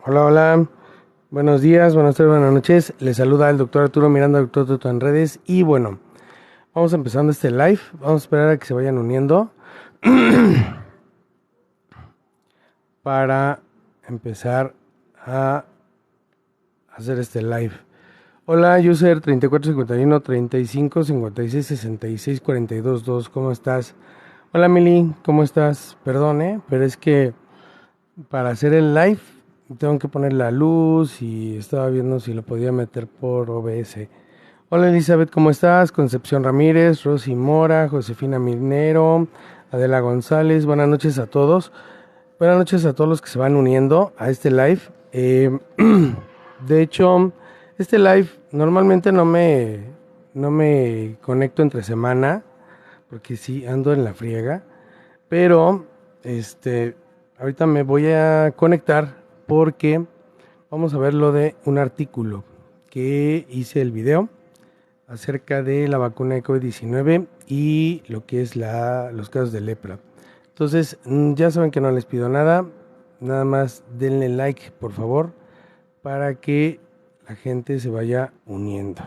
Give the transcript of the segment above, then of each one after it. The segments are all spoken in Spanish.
Hola, hola. Buenos días, buenas tardes, buenas noches. Les saluda el doctor Arturo Miranda, doctor Toto en redes. Y bueno, vamos empezando este live. Vamos a esperar a que se vayan uniendo para empezar a hacer este live. Hola, user 3451 35 56 66 42 2. ¿Cómo estás? Hola, Mili, ¿cómo estás? Perdón, pero es que para hacer el live tengo que poner la luz y estaba viendo si lo podía meter por OBS. Hola Elizabeth, ¿cómo estás? Concepción Ramírez, Rosy Mora, Josefina Minero, Adela González, buenas noches a todos. Buenas noches a todos los que se van uniendo a este live. De hecho, este live normalmente no me conecto entre semana, porque sí ando en la friega, pero ahorita me voy a conectar porque vamos a ver lo de un artículo que hice el video acerca de la vacuna de COVID-19 y lo que es los casos de lepra. Entonces, ya saben que no les pido nada, nada más denle like por favor para que la gente se vaya uniendo.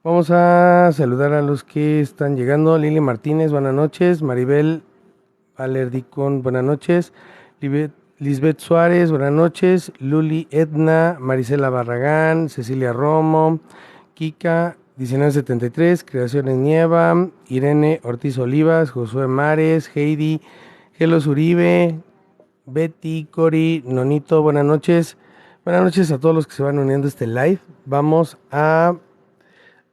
Vamos a saludar a los que están llegando. Lili Martínez, buenas noches. Maribel Valerdicón, buenas noches. Lisbeth Suárez, buenas noches. Luli Edna, Marisela Barragán, Cecilia Romo, Kika 1973, Creaciones Nieva, Irene Ortiz Olivas, Josué Mares, Heidi, Gelos Uribe, Betty, Cori, Nonito, buenas noches. Buenas noches a todos los que se van uniendo a este live. Vamos a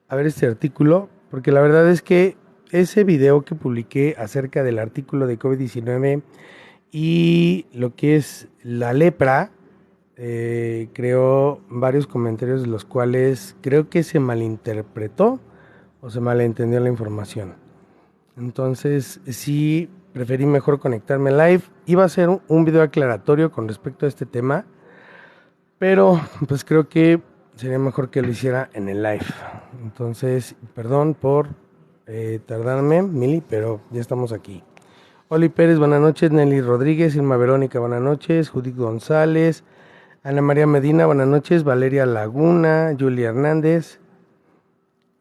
ver este artículo, porque la verdad es que ese video que publiqué acerca del artículo de COVID-19 y lo que es la lepra, creó varios comentarios de los cuales creo que se malinterpretó o se malentendió la información. Entonces sí preferí mejor conectarme live. Iba a hacer un video aclaratorio con respecto a este tema, pero pues creo que sería mejor que lo hiciera en el live. Entonces, perdón por tardarme, Mili, pero ya estamos aquí. Oli Pérez, buenas noches. Nelly Rodríguez, Irma Verónica, buenas noches. Judith González, Ana María Medina, buenas noches. Valeria Laguna, Julia Hernández,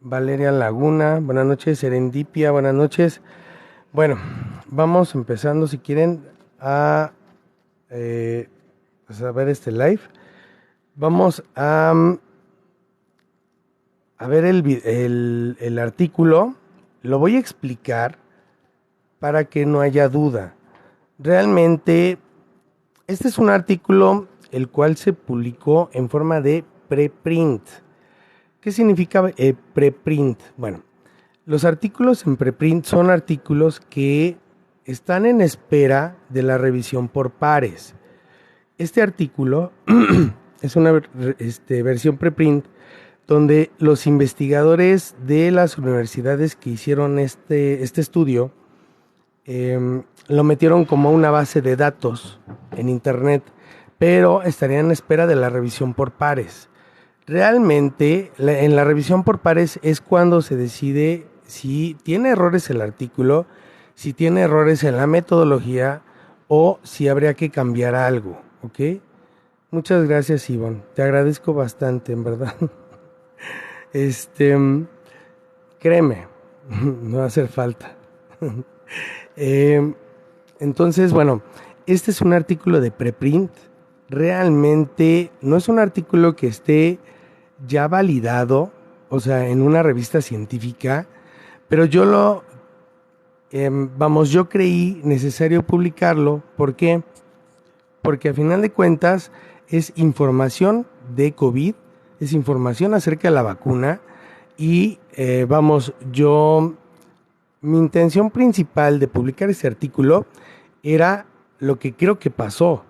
Valeria Laguna, buenas noches. Serendipia, buenas noches. Bueno, vamos empezando, si quieren, pues a ver este live. Vamos a ver el artículo. Lo voy a explicar para que no haya duda. Realmente, este es un artículo el cual se publicó en forma de preprint. ¿Qué significa preprint? Bueno, los artículos en preprint son artículos que están en espera de la revisión por pares. Este artículo es una versión preprint donde los investigadores de las universidades que hicieron este estudio lo metieron como una base de datos en internet, pero estarían en espera de la revisión por pares. Realmente, en la revisión por pares es cuando se decide si tiene errores el artículo, si tiene errores en la metodología o si habría que cambiar algo, ¿ok? Muchas gracias, Ivonne. Te agradezco bastante, en verdad. Este, créeme, no va a hacer falta. Entonces, bueno, este es un artículo de preprint. Realmente no es un artículo que esté ya validado, o sea, en una revista científica, pero yo creí necesario publicarlo. ¿Por qué? Porque a final de cuentas es información de COVID, es información acerca de la vacuna y mi intención principal de publicar este artículo era lo que creo que pasó,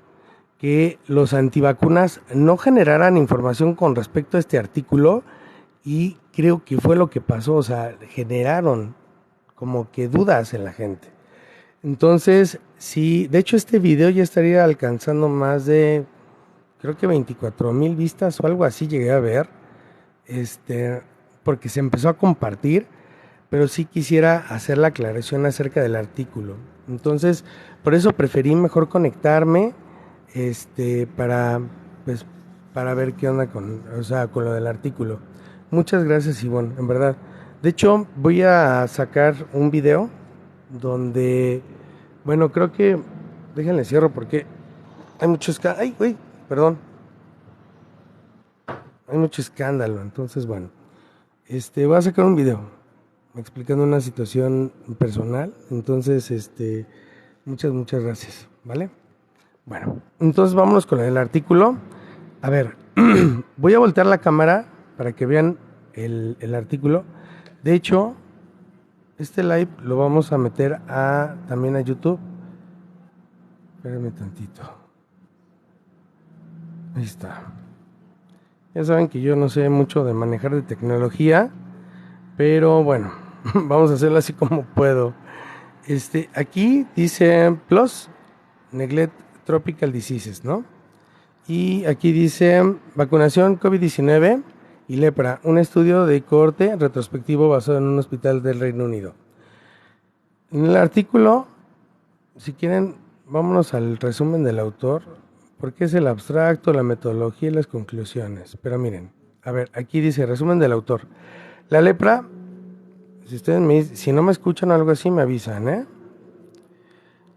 que los antivacunas no generaran información con respecto a este artículo y creo que fue lo que pasó, o sea, generaron como que dudas en la gente. Entonces, sí, de hecho este video ya estaría alcanzando más de, creo que 24,000 vistas o algo así llegué a ver, porque se empezó a compartir, pero sí quisiera hacer la aclaración acerca del artículo. Entonces, por eso preferí mejor conectarme, para pues para ver qué onda con lo del artículo. Muchas gracias, Ivonne, en verdad. De hecho, voy a sacar un video donde, bueno, creo que, déjenle cierro porque hay mucho escándalo. Ay, güey, perdón. Hay mucho escándalo, entonces, bueno, voy a sacar un video explicando una situación personal. Entonces, muchas gracias, ¿vale? Bueno, entonces vámonos con el artículo. A ver, voy a voltear la cámara para que vean el artículo. De hecho, este live lo vamos a meter también a YouTube. Espérenme tantito. Ahí está. Ya saben que yo no sé mucho de manejar de tecnología, pero bueno, vamos a hacerlo así como puedo. Aquí dice Plus Neglect Tropical Diseases, ¿no? Y aquí dice vacunación COVID-19 y lepra, un estudio de cohorte retrospectivo basado en un hospital del Reino Unido. En el artículo, si quieren, vámonos al resumen del autor, porque es el abstracto, la metodología y las conclusiones. Pero miren, a ver, aquí dice resumen del autor. La lepra, si no me escuchan o algo así, me avisan, ¿eh?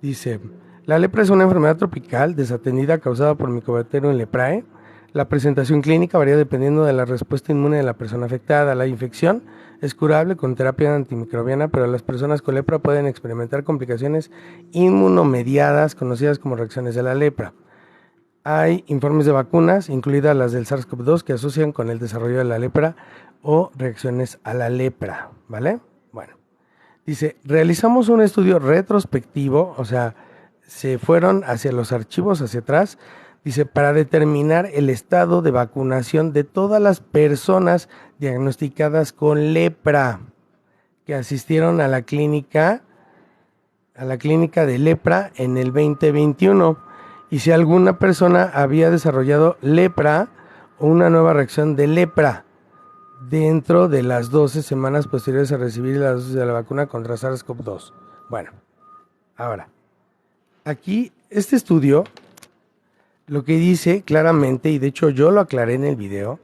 Dice, la lepra es una enfermedad tropical desatendida causada por Mycobacterium leprae. La presentación clínica varía dependiendo de la respuesta inmune de la persona afectada. La infección es curable con terapia antimicrobiana, pero las personas con lepra pueden experimentar complicaciones inmunomediadas conocidas como reacciones de la lepra. Hay informes de vacunas, incluidas las del SARS-CoV-2, que asocian con el desarrollo de la lepra o reacciones a la lepra, ¿vale? Bueno, dice, realizamos un estudio retrospectivo, o sea, se fueron hacia los archivos, hacia atrás, dice, para determinar el estado de vacunación de todas las personas diagnosticadas con lepra que asistieron a la clínica de lepra en el 2021, y si alguna persona había desarrollado lepra o una nueva reacción de lepra dentro de las 12 semanas posteriores a recibir la dosis de la vacuna contra SARS-CoV-2. Bueno, ahora, aquí este estudio lo que dice claramente, y de hecho yo lo aclaré en el video,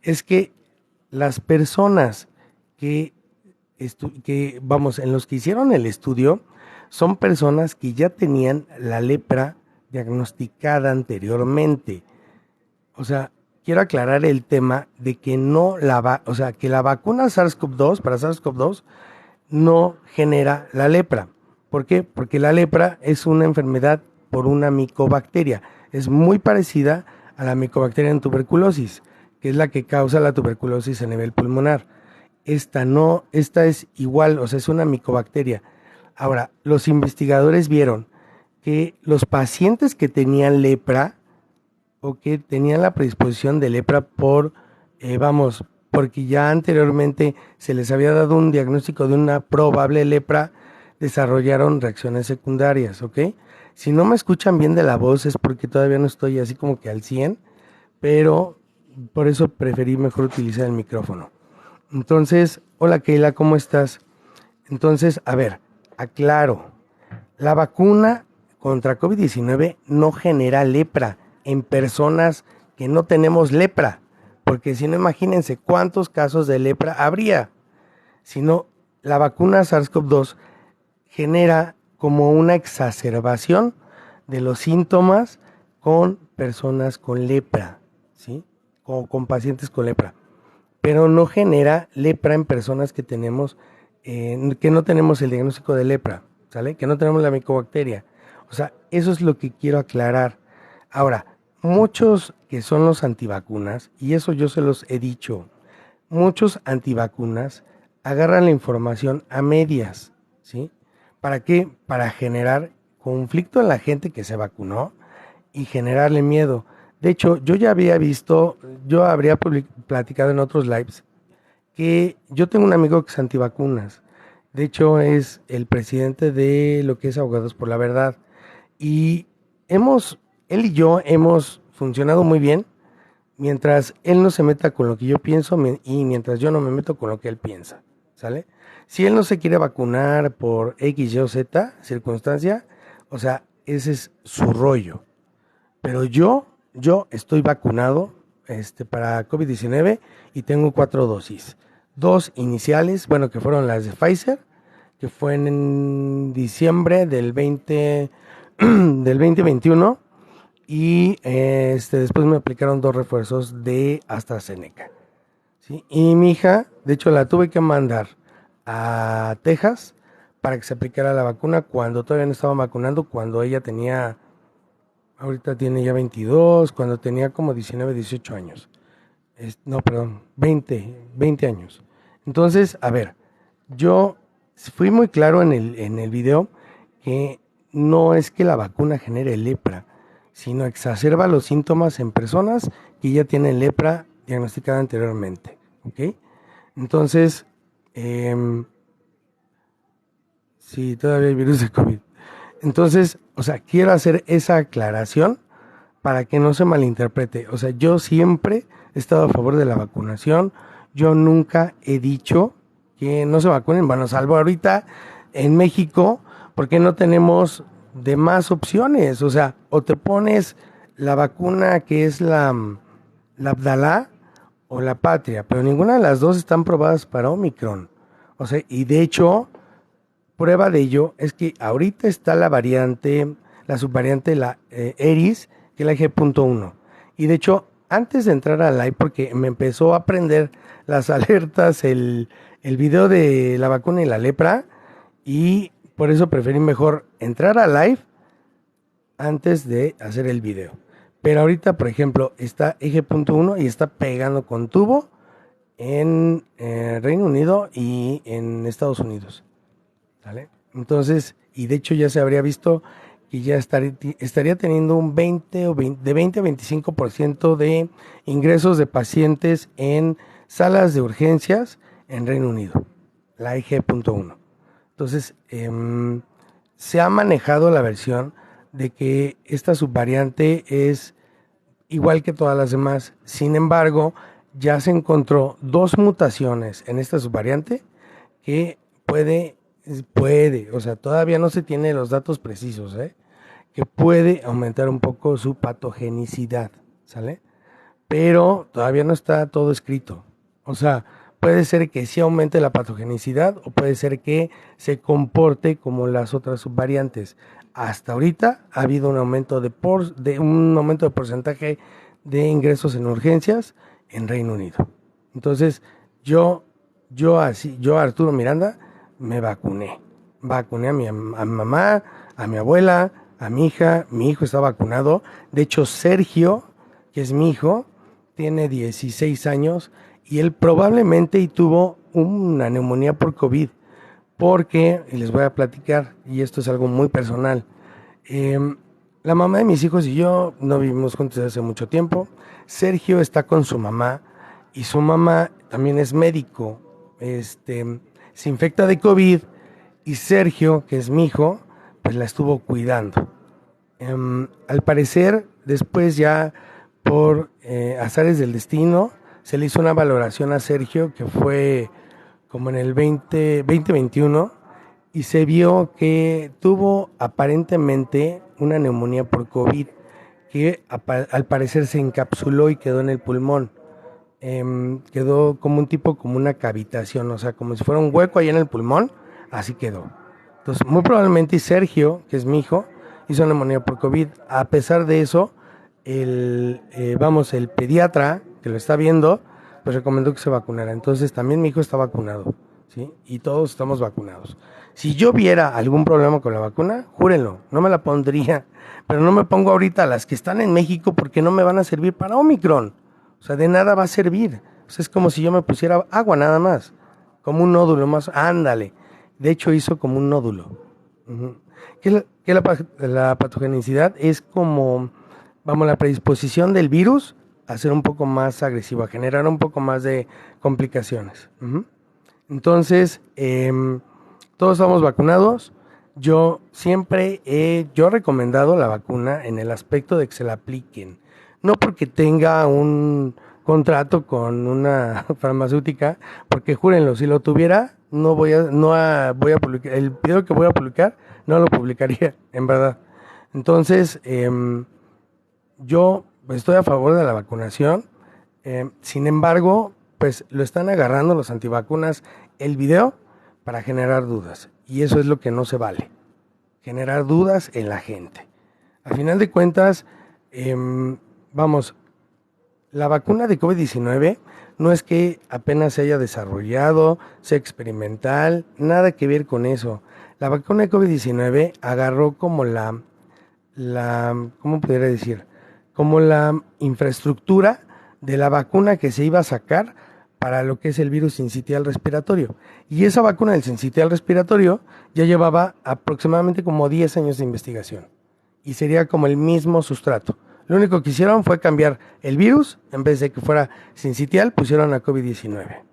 es que las personas en los que hicieron el estudio, son personas que ya tenían la lepra diagnosticada anteriormente. O sea, quiero aclarar el tema de que que la vacuna SARS-CoV-2 para SARS-CoV-2 no genera la lepra. ¿Por qué? Porque la lepra es una enfermedad por una micobacteria. Es muy parecida a la micobacteria en tuberculosis, que es la que causa la tuberculosis a nivel pulmonar. Esta no, esta es igual, o sea, es una micobacteria. Ahora, los investigadores vieron que los pacientes que tenían lepra o que tenían la predisposición de lepra porque ya anteriormente se les había dado un diagnóstico de una probable lepra, desarrollaron reacciones secundarias, ¿ok? Si no me escuchan bien de la voz es porque todavía no estoy así como que al 100, pero por eso preferí mejor utilizar el micrófono. Entonces, hola Keila, ¿cómo estás? Entonces, a ver, aclaro, la vacuna contra COVID-19 no genera lepra en personas que no tenemos lepra, porque si no, imagínense cuántos casos de lepra habría. Si no, la vacuna SARS-CoV-2 genera como una exacerbación de los síntomas con personas con lepra, ¿sí? Con pacientes con lepra, pero no genera lepra en personas que no tenemos el diagnóstico de lepra, ¿sale? Que no tenemos la micobacteria. O sea, eso es lo que quiero aclarar. Ahora, muchos que son los antivacunas, y eso yo se los he dicho, muchos antivacunas agarran la información a medias, ¿sí? ¿Para qué? Para generar conflicto en la gente que se vacunó y generarle miedo. De hecho, yo habría platicado en otros lives que yo tengo un amigo que es antivacunas. De hecho, es el presidente de lo que es Abogados por la Verdad. Y él y yo hemos funcionado muy bien mientras él no se meta con lo que yo pienso y mientras yo no me meto con lo que él piensa, ¿sale? Si él no se quiere vacunar por X, Y o Z circunstancia, o sea, ese es su rollo. Pero yo yo estoy vacunado para COVID-19 y tengo 4 dosis. Dos iniciales, bueno, que fueron las de Pfizer, que fue en diciembre del 20, del 2021 y después me aplicaron dos refuerzos de AstraZeneca. ¿Sí? Y mi hija, de hecho, la tuve que mandar a Texas para que se aplicara la vacuna cuando todavía no estaba vacunando, cuando ella tenía, ahorita tiene ya 22, cuando tenía como 19, 18 años. No, perdón, 20 años. Entonces, a ver, yo fui muy claro en el video que no es que la vacuna genere lepra, sino exacerba los síntomas en personas que ya tienen lepra diagnosticada anteriormente. ¿Ok? Entonces, sí, todavía hay virus de COVID. Entonces, o sea, quiero hacer esa aclaración para que no se malinterprete. O sea, yo siempre he estado a favor de la vacunación. Yo nunca he dicho que no se vacunen. Bueno, salvo ahorita en México, porque no tenemos de más opciones. O sea, o te pones la vacuna que es la Abdalá o la Patria, pero ninguna de las dos están probadas para Omicron. O sea, y de hecho, prueba de ello es que ahorita está la variante, la subvariante, la Eris, que es la G.1. Y de hecho, antes de entrar al live, porque me empezó a prender las alertas, el video de la vacuna y la lepra, y por eso preferí mejor entrar al live antes de hacer el video. Pero ahorita, por ejemplo, está Eje.1 y está pegando con tubo en Reino Unido y en Estados Unidos. ¿Vale? Entonces, y de hecho ya se habría visto que ya estaría teniendo un 20 o 20, de 20 a 25% de ingresos de pacientes en salas de urgencias en Reino Unido, la IG.1. Entonces, se ha manejado la versión de que esta subvariante es igual que todas las demás. Sin embargo, ya se encontró dos mutaciones en esta subvariante que puede, o sea, todavía no se tiene los datos precisos, ¿eh? Que puede aumentar un poco su patogenicidad, ¿sale? Pero todavía no está todo escrito. O sea, puede ser que sí aumente la patogenicidad o puede ser que se comporte como las otras subvariantes. Hasta ahorita ha habido un aumento un aumento de porcentaje de ingresos en urgencias en Reino Unido. Entonces, yo Arturo Miranda, me vacuné. Vacuné a mi mamá, a mi abuela, a mi hija. Mi hijo está vacunado. De hecho, Sergio, que es mi hijo, tiene 16 años y él probablemente y tuvo una neumonía por COVID. Porque, y les voy a platicar, y esto es algo muy personal, la mamá de mis hijos y yo no vivimos juntos desde hace mucho tiempo. Sergio está con su mamá y su mamá también es médico. Se infecta de COVID y Sergio, que es mi hijo, pues la estuvo cuidando. Al parecer, después ya por azares del destino, se le hizo una valoración a Sergio que fue como en el 2021 y se vio que tuvo aparentemente una neumonía por COVID que al parecer se encapsuló y quedó en el pulmón. Quedó como un tipo, como una cavitación, o sea, como si fuera un hueco ahí en el pulmón, así quedó. Entonces, muy probablemente Sergio, que es mi hijo, hizo neumonía por COVID. A pesar de eso, el pediatra que lo está viendo, pues recomendó que se vacunara. Entonces, también mi hijo está vacunado, ¿sí? Y todos estamos vacunados. Si yo viera algún problema con la vacuna, júrenlo, no me la pondría. Pero no me pongo ahorita las que están en México porque no me van a servir para Omicron. O sea, de nada va a servir. O sea, es como si yo me pusiera agua nada más. Como un nódulo más. Ándale. De hecho, hizo como un nódulo. Uh-huh. La patogenicidad? Es como, vamos, la predisposición del virus a ser un poco más agresivo, a generar un poco más de complicaciones. Uh-huh. Entonces, todos estamos vacunados. Yo siempre yo he recomendado la vacuna en el aspecto de que se la apliquen. No porque tenga un contrato con una farmacéutica, porque júrenlo, si lo tuviera, voy a publicar, el video que voy a publicar, no lo publicaría, en verdad. Entonces, yo pues estoy a favor de la vacunación. Sin embargo, pues lo están agarrando los antivacunas el video para generar dudas. Y eso es lo que no se vale. Generar dudas en la gente. A final de cuentas, vamos, la vacuna de COVID-19 no es que apenas se haya desarrollado, sea experimental, nada que ver con eso. La vacuna de COVID-19 agarró como ¿cómo podría decir? Como la infraestructura de la vacuna que se iba a sacar para lo que es el virus sincitial respiratorio. Y esa vacuna del sincitial respiratorio ya llevaba aproximadamente como 10 años de investigación. Y sería como el mismo sustrato. Lo único que hicieron fue cambiar el virus, en vez de que fuera sincitial, pusieron a COVID-19.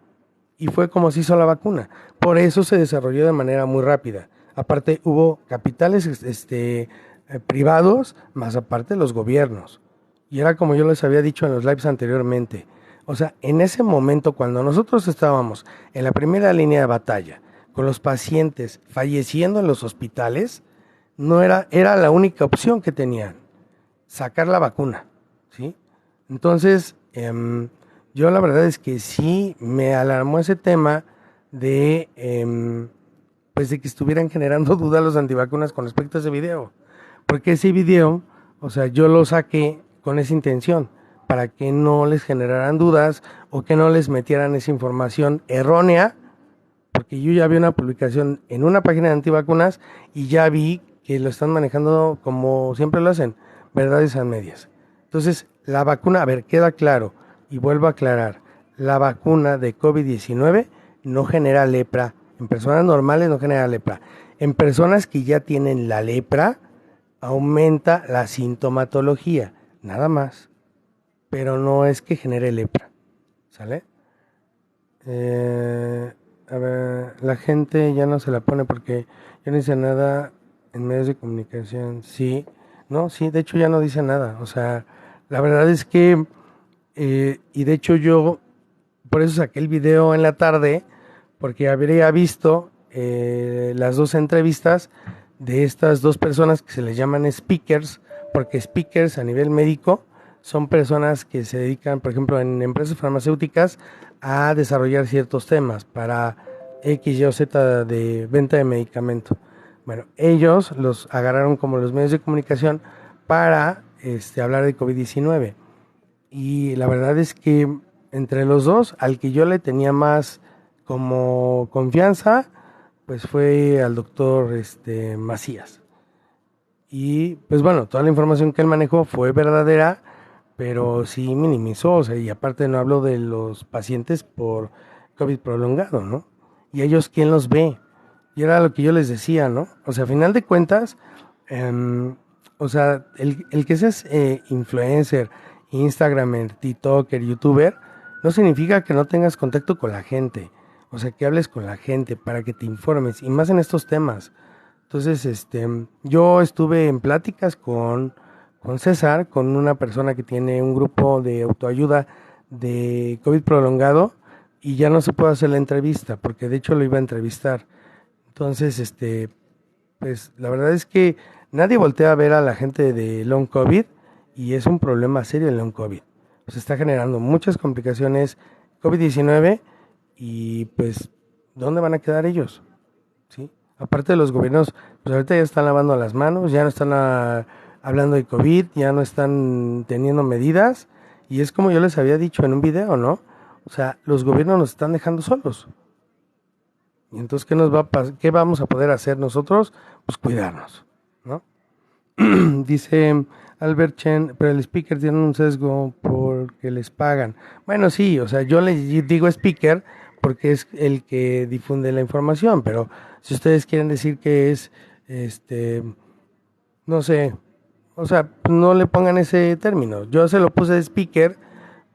Y fue como se hizo la vacuna. Por eso se desarrolló de manera muy rápida. Aparte hubo capitales privados, más aparte los gobiernos. Y era como yo les había dicho en los lives anteriormente. O sea, en ese momento cuando nosotros estábamos en la primera línea de batalla, con los pacientes falleciendo en los hospitales, no era la única opción que tenían, sacar la vacuna, ¿sí? Entonces, yo la verdad es que sí me alarmó ese tema de, pues de que estuvieran generando dudas los antivacunas con respecto a ese video. Porque ese video, o sea, yo lo saqué con esa intención, para que no les generaran dudas o que no les metieran esa información errónea, porque yo ya vi una publicación en una página de antivacunas y ya vi que lo están manejando como siempre lo hacen, verdades a medias. Entonces, la vacuna, a ver, queda claro, y vuelvo a aclarar, la vacuna de COVID-19 no genera lepra. En personas normales no genera lepra. En personas que ya tienen la lepra, aumenta la sintomatología, nada más. Pero no es que genere lepra, ¿sale? A ver, la gente ya no se la pone porque ya no dice nada en medios de comunicación. Sí, no, sí, de hecho ya no dice nada. O sea, la verdad es que, y de hecho yo, por eso saqué el video en la tarde, porque habría visto las dos entrevistas de estas dos personas que se les llaman speakers, porque speakers a nivel médico son personas que se dedican, por ejemplo, en empresas farmacéuticas a desarrollar ciertos temas para X, Y o Z de venta de medicamento. Bueno, ellos los agarraron como los medios de comunicación para hablar de COVID-19. Y la verdad es que entre los dos, al que yo le tenía más como confianza, pues fue al doctor Macías. Y pues bueno, toda la información que él manejó fue verdadera, pero sí minimizó, o sea, y aparte no hablo de los pacientes por COVID prolongado, ¿no? Y ellos, ¿quién los ve? Y era lo que yo les decía, ¿no? O sea, a final de cuentas, o sea, el que seas influencer, Instagramer, TikToker, YouTuber, no significa que no tengas contacto con la gente. O sea, que hables con la gente para que te informes, y más en estos temas. Entonces, yo estuve en pláticas con César, con una persona que tiene un grupo de autoayuda de COVID prolongado, y ya no se puede hacer la entrevista, porque de hecho lo iba a entrevistar. Entonces, pues la verdad es que nadie voltea a ver a la gente de long COVID, y es un problema serio el long COVID. Se está generando muchas complicaciones COVID-19, y pues, ¿dónde van a quedar ellos? ¿Sí? Aparte de los gobiernos, pues ahorita ya están lavando las manos, ya no están hablando de COVID, ya no están teniendo medidas, y es como yo les había dicho en un video, ¿no? O sea, los gobiernos nos están dejando solos. Y entonces, ¿qué vamos a poder hacer nosotros? Pues cuidarnos, ¿no? Dice Albert Chen, pero el speaker tiene un sesgo porque les pagan. Bueno, sí, o sea, yo le digo speaker porque es el que difunde la información, pero si ustedes quieren decir que es, no sé, o sea, no le pongan ese término. Yo se lo puse de speaker,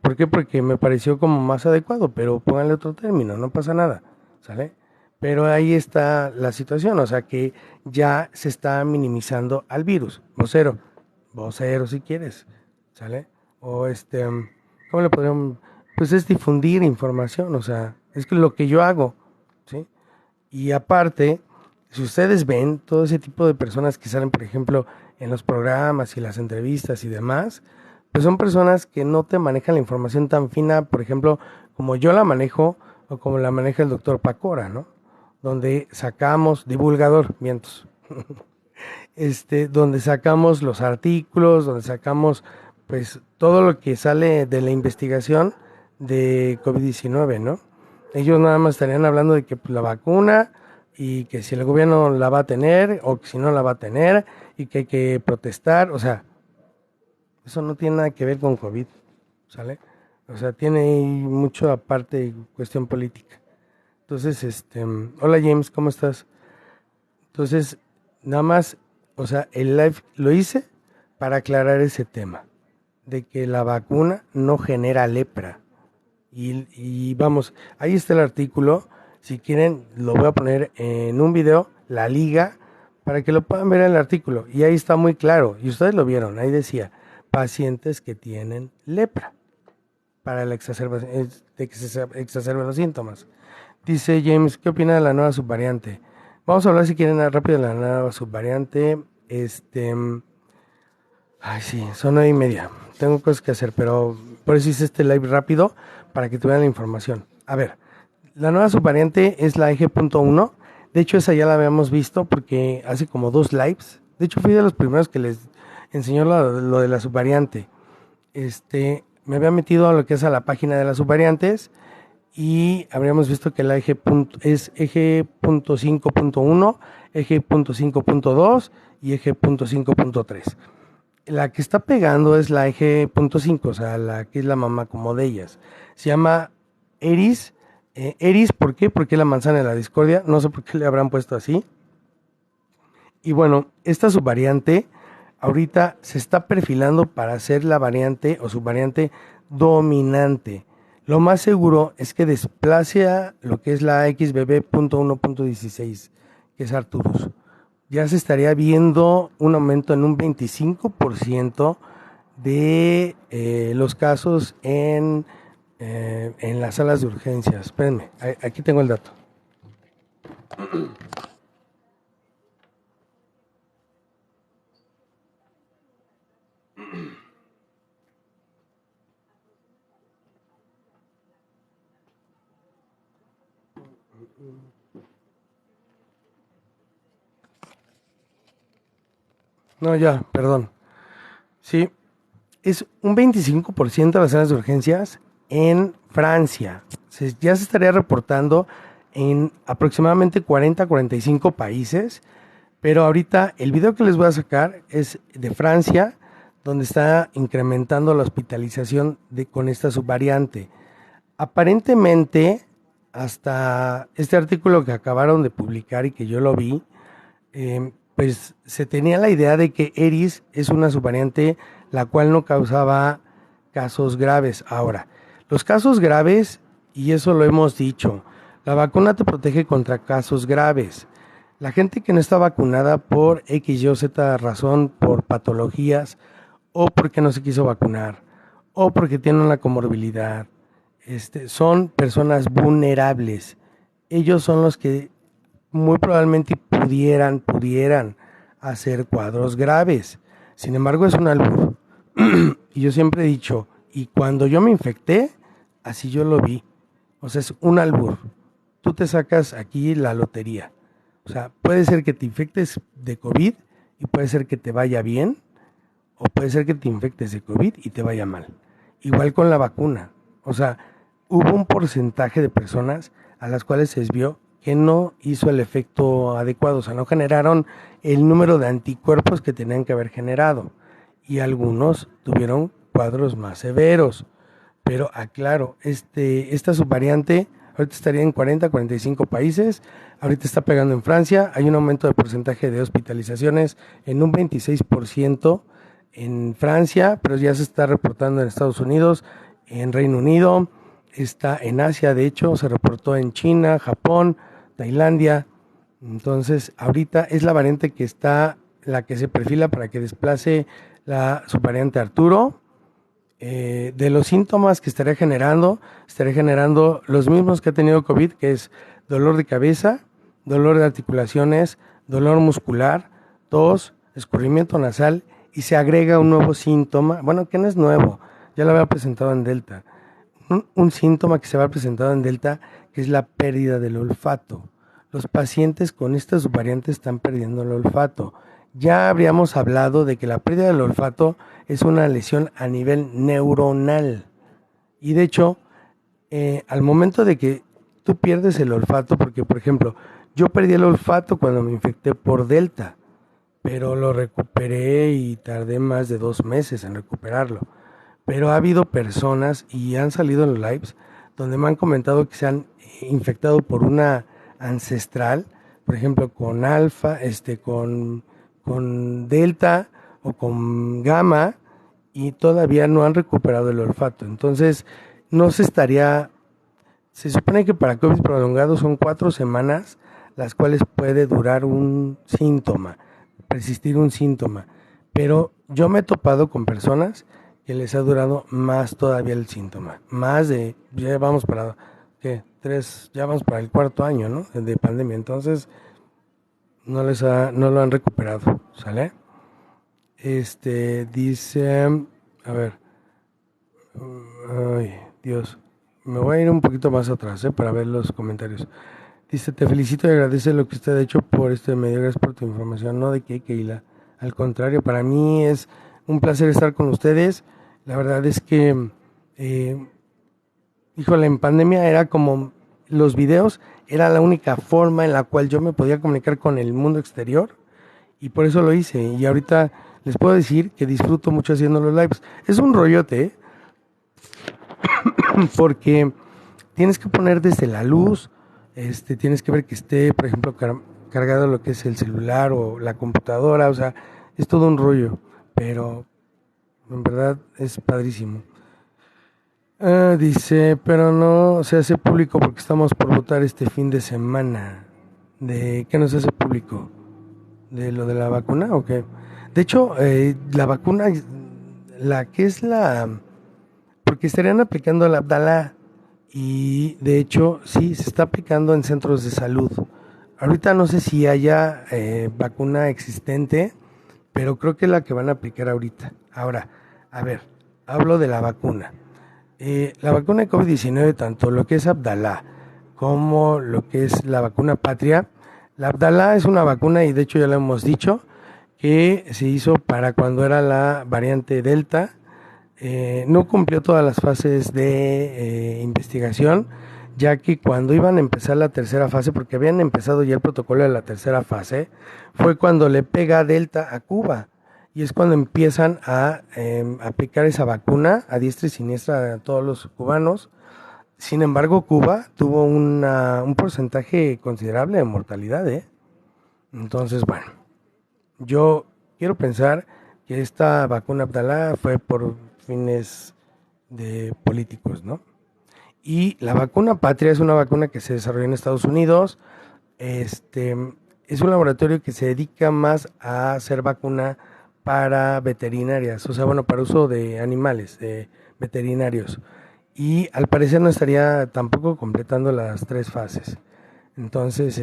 ¿por qué? Porque me pareció como más adecuado, pero pónganle otro término, no pasa nada, ¿sale? Pero ahí está la situación, o sea que ya se está minimizando al virus. Vocero si quieres, ¿sale? O ¿cómo le podríamos? Pues es difundir información, o sea, es que lo que yo hago, ¿sí? Y aparte, si ustedes ven todo ese tipo de personas que salen, por ejemplo, en los programas y las entrevistas y demás, pues son personas que no te manejan la información tan fina, por ejemplo, como yo la manejo o como la maneja el doctor Pacora, ¿no? Donde sacamos, divulgador, vientos, donde sacamos los artículos, donde sacamos pues todo lo que sale de la investigación de COVID-19, ¿no? Ellos nada más estarían hablando de que pues, la vacuna y que si el gobierno la va a tener o que si no la va a tener y que hay que protestar, o sea, eso no tiene nada que ver con COVID, ¿sale? O sea, tiene ahí mucho aparte cuestión política. Entonces, hola James, ¿cómo estás? Entonces, nada más, o sea, el live lo hice para aclarar ese tema, de que la vacuna no genera lepra. Y vamos, ahí está el artículo, si quieren lo voy a poner en un video, la liga, para que lo puedan ver en el artículo. Y ahí está muy claro, y ustedes lo vieron, ahí decía, pacientes que tienen lepra, para la exacerbación, de que se exacerben los síntomas. Dice James, ¿qué opina de la nueva subvariante? Vamos a hablar si quieren rápido de la nueva subvariante. Ay, sí, son 9:30. Tengo cosas que hacer, pero por eso hice este live rápido para que tuvieran la información. A ver, la nueva subvariante es la Eje.1. De hecho, esa ya la habíamos visto porque hace como 2 lives. De hecho, fui de los primeros que les enseñó lo de la subvariante. Me había metido a lo que es a la página de las subvariantes y habríamos visto que la es eje.5.1, eje.5.2 y eje.5.3. La que está pegando es la eje.5, o sea, la que es la mamá como de ellas. Se llama Eris. Eris, ¿por qué? Porque es la manzana de la discordia. No sé por qué le habrán puesto así. Y bueno, esta subvariante ahorita se está perfilando para ser la variante o subvariante dominante. Lo más seguro es que desplace a lo que es la XBB.1.16, que es Arcturus. Ya se estaría viendo un aumento en un 25% de los casos en las salas de urgencias. Espérenme, aquí tengo el dato. No, ya, perdón. Sí, es un 25% de las salas de urgencias en Francia. Ya se estaría reportando en aproximadamente 40-45 países, pero ahorita el video que les voy a sacar es de Francia, donde está incrementando la hospitalización con esta subvariante. Aparentemente, hasta este artículo que acabaron de publicar y que yo lo vi, pues se tenía la idea de que Eris es una subvariante la cual no causaba casos graves. Ahora, los casos graves, y eso lo hemos dicho, la vacuna te protege contra casos graves. La gente que no está vacunada por X, Y o Z razón, por patologías, o porque no se quiso vacunar, o porque tiene una comorbilidad, son personas vulnerables. Ellos son los que muy probablemente pudieran hacer cuadros graves. Sin embargo, es un albur. Y yo siempre he dicho, y cuando yo me infecté, así yo lo vi. O sea, es un albur. Tú te sacas aquí la lotería. O sea, puede ser que te infectes de COVID y puede ser que te vaya bien, o puede ser que te infectes de COVID y te vaya mal. Igual con la vacuna. O sea, hubo un porcentaje de personas a las cuales se desvió que no hizo el efecto adecuado, o sea, no generaron el número de anticuerpos que tenían que haber generado y algunos tuvieron cuadros más severos. Pero aclaro, esta subvariante ahorita estaría en 40-45 países, ahorita está pegando en Francia, hay un aumento de porcentaje de hospitalizaciones en un 26% en Francia, pero ya se está reportando en Estados Unidos, en Reino Unido, está en Asia, de hecho, se reportó en China, Japón, Tailandia. Entonces, ahorita es la variante que está, la que se perfila para que desplace la subvariante Arturo. De los síntomas que estaría generando los mismos que ha tenido COVID, que es dolor de cabeza, dolor de articulaciones, dolor muscular, tos, escurrimiento nasal y se agrega un nuevo síntoma, bueno, que no es nuevo, ya lo había presentado en Delta, un síntoma que se va presentado en Delta, que es la pérdida del olfato. Los pacientes con esta subvariante están perdiendo el olfato. Ya habríamos hablado de que la pérdida del olfato es una lesión a nivel neuronal. Y de hecho, al momento de que tú pierdes el olfato, porque por ejemplo, yo perdí el olfato cuando me infecté por Delta, pero lo recuperé y tardé más de 2 meses en recuperarlo. Pero ha habido personas y han salido en los lives donde me han comentado que se han infectado por una ancestral, por ejemplo, con alfa, con delta o con gamma, y todavía no han recuperado el olfato. Entonces, no se estaría, se supone que para COVID prolongado son 4 semanas, las cuales puede durar un síntoma, persistir un síntoma. Pero yo me he topado con personas que les ha durado más todavía el síntoma. Más de, ya vamos para, ¿qué? Ya vamos para el 4 año, ¿no? De pandemia. Entonces, no lo han recuperado, ¿sale? Dice, a ver, ay, Dios, me voy a ir un poquito más atrás, para ver los comentarios. Dice, te felicito y agradece lo que usted ha hecho por este medio, gracias por tu información, no de qué, Keila. Al contrario, para mí es un placer estar con ustedes. La verdad es que, híjole, en pandemia era como los videos, era la única forma en la cual yo me podía comunicar con el mundo exterior y por eso lo hice. Y ahorita les puedo decir que disfruto mucho haciendo los lives. Es un rollote, porque tienes que poner desde la luz, tienes que ver que esté, por ejemplo, cargado lo que es el celular o la computadora, o sea, es todo un rollo, pero en verdad es padrísimo. Dice, pero no se hace público porque estamos por votar este fin de semana. ¿De qué nos hace público? ¿De lo de la vacuna o qué? De hecho, la vacuna, la que es la... Porque estarían aplicando la Abdalá y de hecho sí, se está aplicando en centros de salud. Ahorita no sé si haya vacuna existente, pero creo que es la que van a aplicar ahorita. Ahora, a ver, hablo de la vacuna. La vacuna de COVID-19, tanto lo que es Abdalá como lo que es la vacuna Patria, la Abdalá es una vacuna, y de hecho ya lo hemos dicho, que se hizo para cuando era la variante Delta. No cumplió todas las fases de investigación, ya que cuando iban a empezar la tercera fase, porque habían empezado ya el protocolo de la tercera fase, fue cuando le pega Delta a Cuba. Y es cuando empiezan a aplicar esa vacuna a diestra y siniestra a todos los cubanos. Sin embargo, Cuba tuvo un porcentaje considerable de mortalidad, ¿eh? Entonces, bueno, yo quiero pensar que esta vacuna Abdalá fue por fines de políticos, ¿no? Y la vacuna Patria es una vacuna que se desarrolló en Estados Unidos. Es un laboratorio que se dedica más a hacer vacuna para veterinarias, o sea, bueno, para uso de animales, de veterinarios. Y al parecer no estaría tampoco completando las 3 fases. Entonces,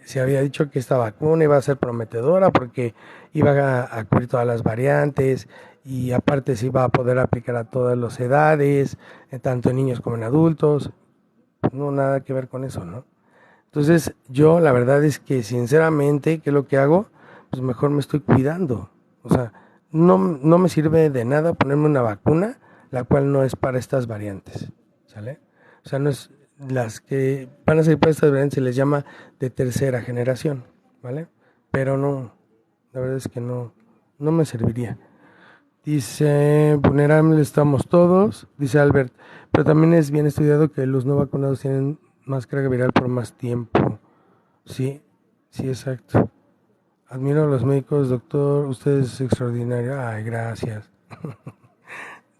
se había dicho que esta vacuna iba a ser prometedora porque iba a cubrir todas las variantes y aparte se iba a poder aplicar a todas las edades, tanto en niños como en adultos. No, nada que ver con eso, ¿no? Entonces, yo la verdad es que sinceramente, ¿qué es lo que hago? Pues mejor me estoy cuidando. O sea, no me sirve de nada ponerme una vacuna, la cual no es para estas variantes, ¿sale? O sea, no es las que van a ser para estas variantes, se les llama de tercera generación, ¿vale? Pero no, la verdad es que no me serviría. Dice, vulnerables estamos todos, dice Albert, pero también es bien estudiado que los no vacunados tienen más carga viral por más tiempo. Sí, sí, exacto. Admiro a los médicos, doctor, usted es extraordinario. Ay, gracias.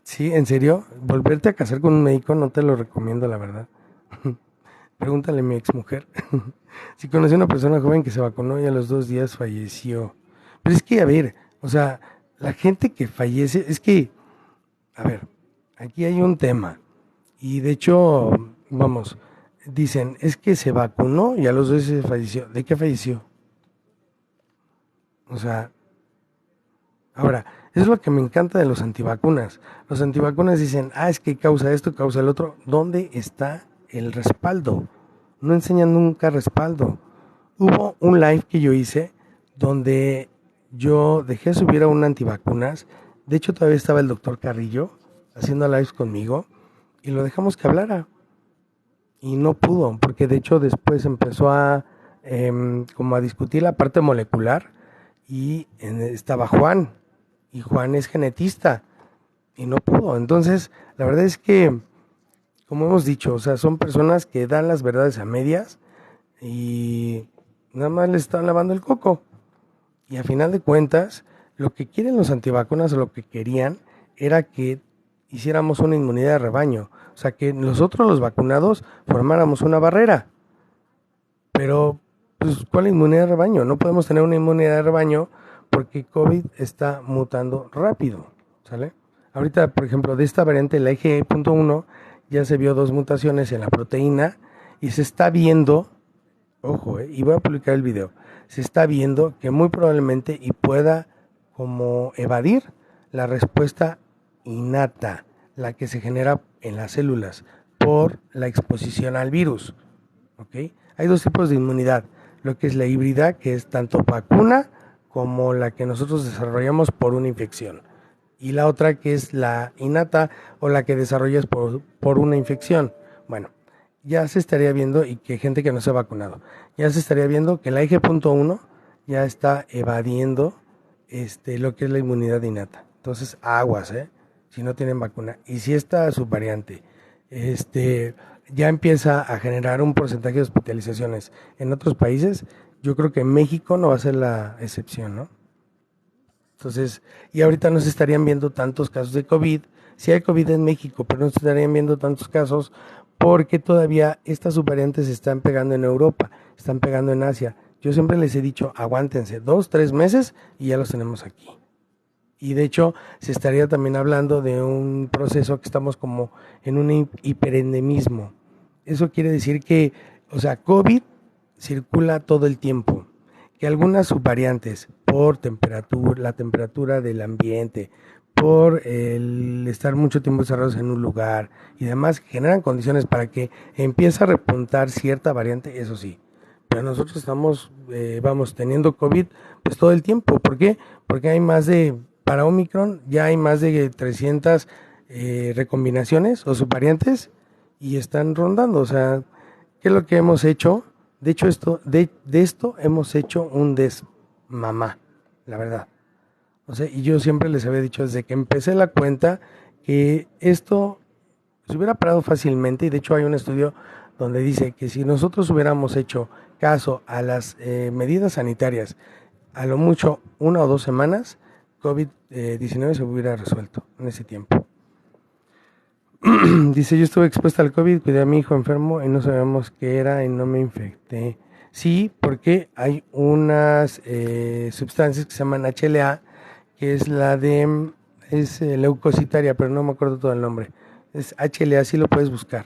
Sí, ¿en serio? Volverte a casar con un médico no te lo recomiendo, la verdad. Pregúntale a mi exmujer. Si conocí a una persona joven que se vacunó y a los 2 días falleció. Pero es que, a ver, o sea, la gente que fallece, es que, a ver, aquí hay un tema. Y de hecho, vamos, dicen, es que se vacunó y a los 2 días falleció. ¿De qué falleció? O sea, ahora, Es lo que me encanta de los antivacunas. Los antivacunas dicen, es que causa esto, causa el otro. ¿Dónde está el respaldo? No enseñan nunca respaldo. Hubo un live que yo hice donde yo dejé subir a un antivacunas. De hecho, todavía estaba el doctor Carrillo haciendo lives conmigo y lo dejamos que hablara. Y no pudo, porque de hecho después empezó como a discutir la parte molecular y estaba Juan, y Juan es genetista y no pudo. Entonces, la verdad es que, como hemos dicho, o sea, son personas que dan las verdades a medias y nada más le están lavando el coco. Y a final de cuentas, lo que quieren los antivacunas o lo que querían era que hiciéramos una inmunidad de rebaño. O sea, que nosotros los vacunados formáramos una barrera. Pero, pues, ¿cuál inmunidad de rebaño? No podemos tener una inmunidad de rebaño porque COVID está mutando rápido, ¿sale? Ahorita, por ejemplo, de esta variante, la IgE.1, ya se vio 2 mutaciones en la proteína y se está viendo, ojo, y voy a publicar el video, se está viendo que muy probablemente y pueda como evadir la respuesta innata, la que se genera en las células por la exposición al virus, ¿ok? Hay 2 tipos de inmunidad, lo que es la híbrida, que es tanto vacuna como la que nosotros desarrollamos por una infección, y la otra que es la innata o la que desarrollas por una infección. Bueno, ya se estaría viendo, y que gente que no se ha vacunado, ya se estaría viendo que la IG.1 ya está evadiendo lo que es la inmunidad innata. Entonces, aguas, si no tienen vacuna. Y si esta subvariante ya empieza a generar un porcentaje de hospitalizaciones en otros países, yo creo que México no va a ser la excepción, ¿no? Entonces, y ahorita no se estarían viendo tantos casos de COVID. Sí hay COVID en México, pero no se estarían viendo tantos casos porque todavía estas subvariantes se están pegando en Europa, están pegando en Asia. Yo siempre les he dicho, aguántense 2, 3 meses y ya los tenemos aquí. Y de hecho, se estaría también hablando de un proceso que estamos como en un hiperendemismo. Eso quiere decir que, o sea, COVID circula todo el tiempo, que algunas subvariantes por temperatura, la temperatura del ambiente, por el estar mucho tiempo cerrados en un lugar y demás, generan condiciones para que empiece a repuntar cierta variante, eso sí. Pero nosotros estamos, vamos, teniendo COVID pues todo el tiempo. ¿Por qué? Porque hay para Omicron ya hay más de 300 recombinaciones o subvariantes y están rondando. O sea, ¿qué es lo que hemos hecho? De hecho, de esto hemos hecho un desmamá, la verdad. O sea, y yo siempre les había dicho desde que empecé la cuenta que esto se hubiera parado fácilmente, y de hecho hay un estudio donde dice que si nosotros hubiéramos hecho caso a las medidas sanitarias, a lo mucho 1 o 2 semanas, COVID-19 se hubiera resuelto en ese tiempo. Dice, yo estuve expuesta al COVID, cuidé a mi hijo enfermo y no sabíamos qué era y no me infecté. Sí, porque hay unas sustancias que se llaman HLA, que es es leucocitaria, pero no me acuerdo todo el nombre. Es HLA, sí lo puedes buscar.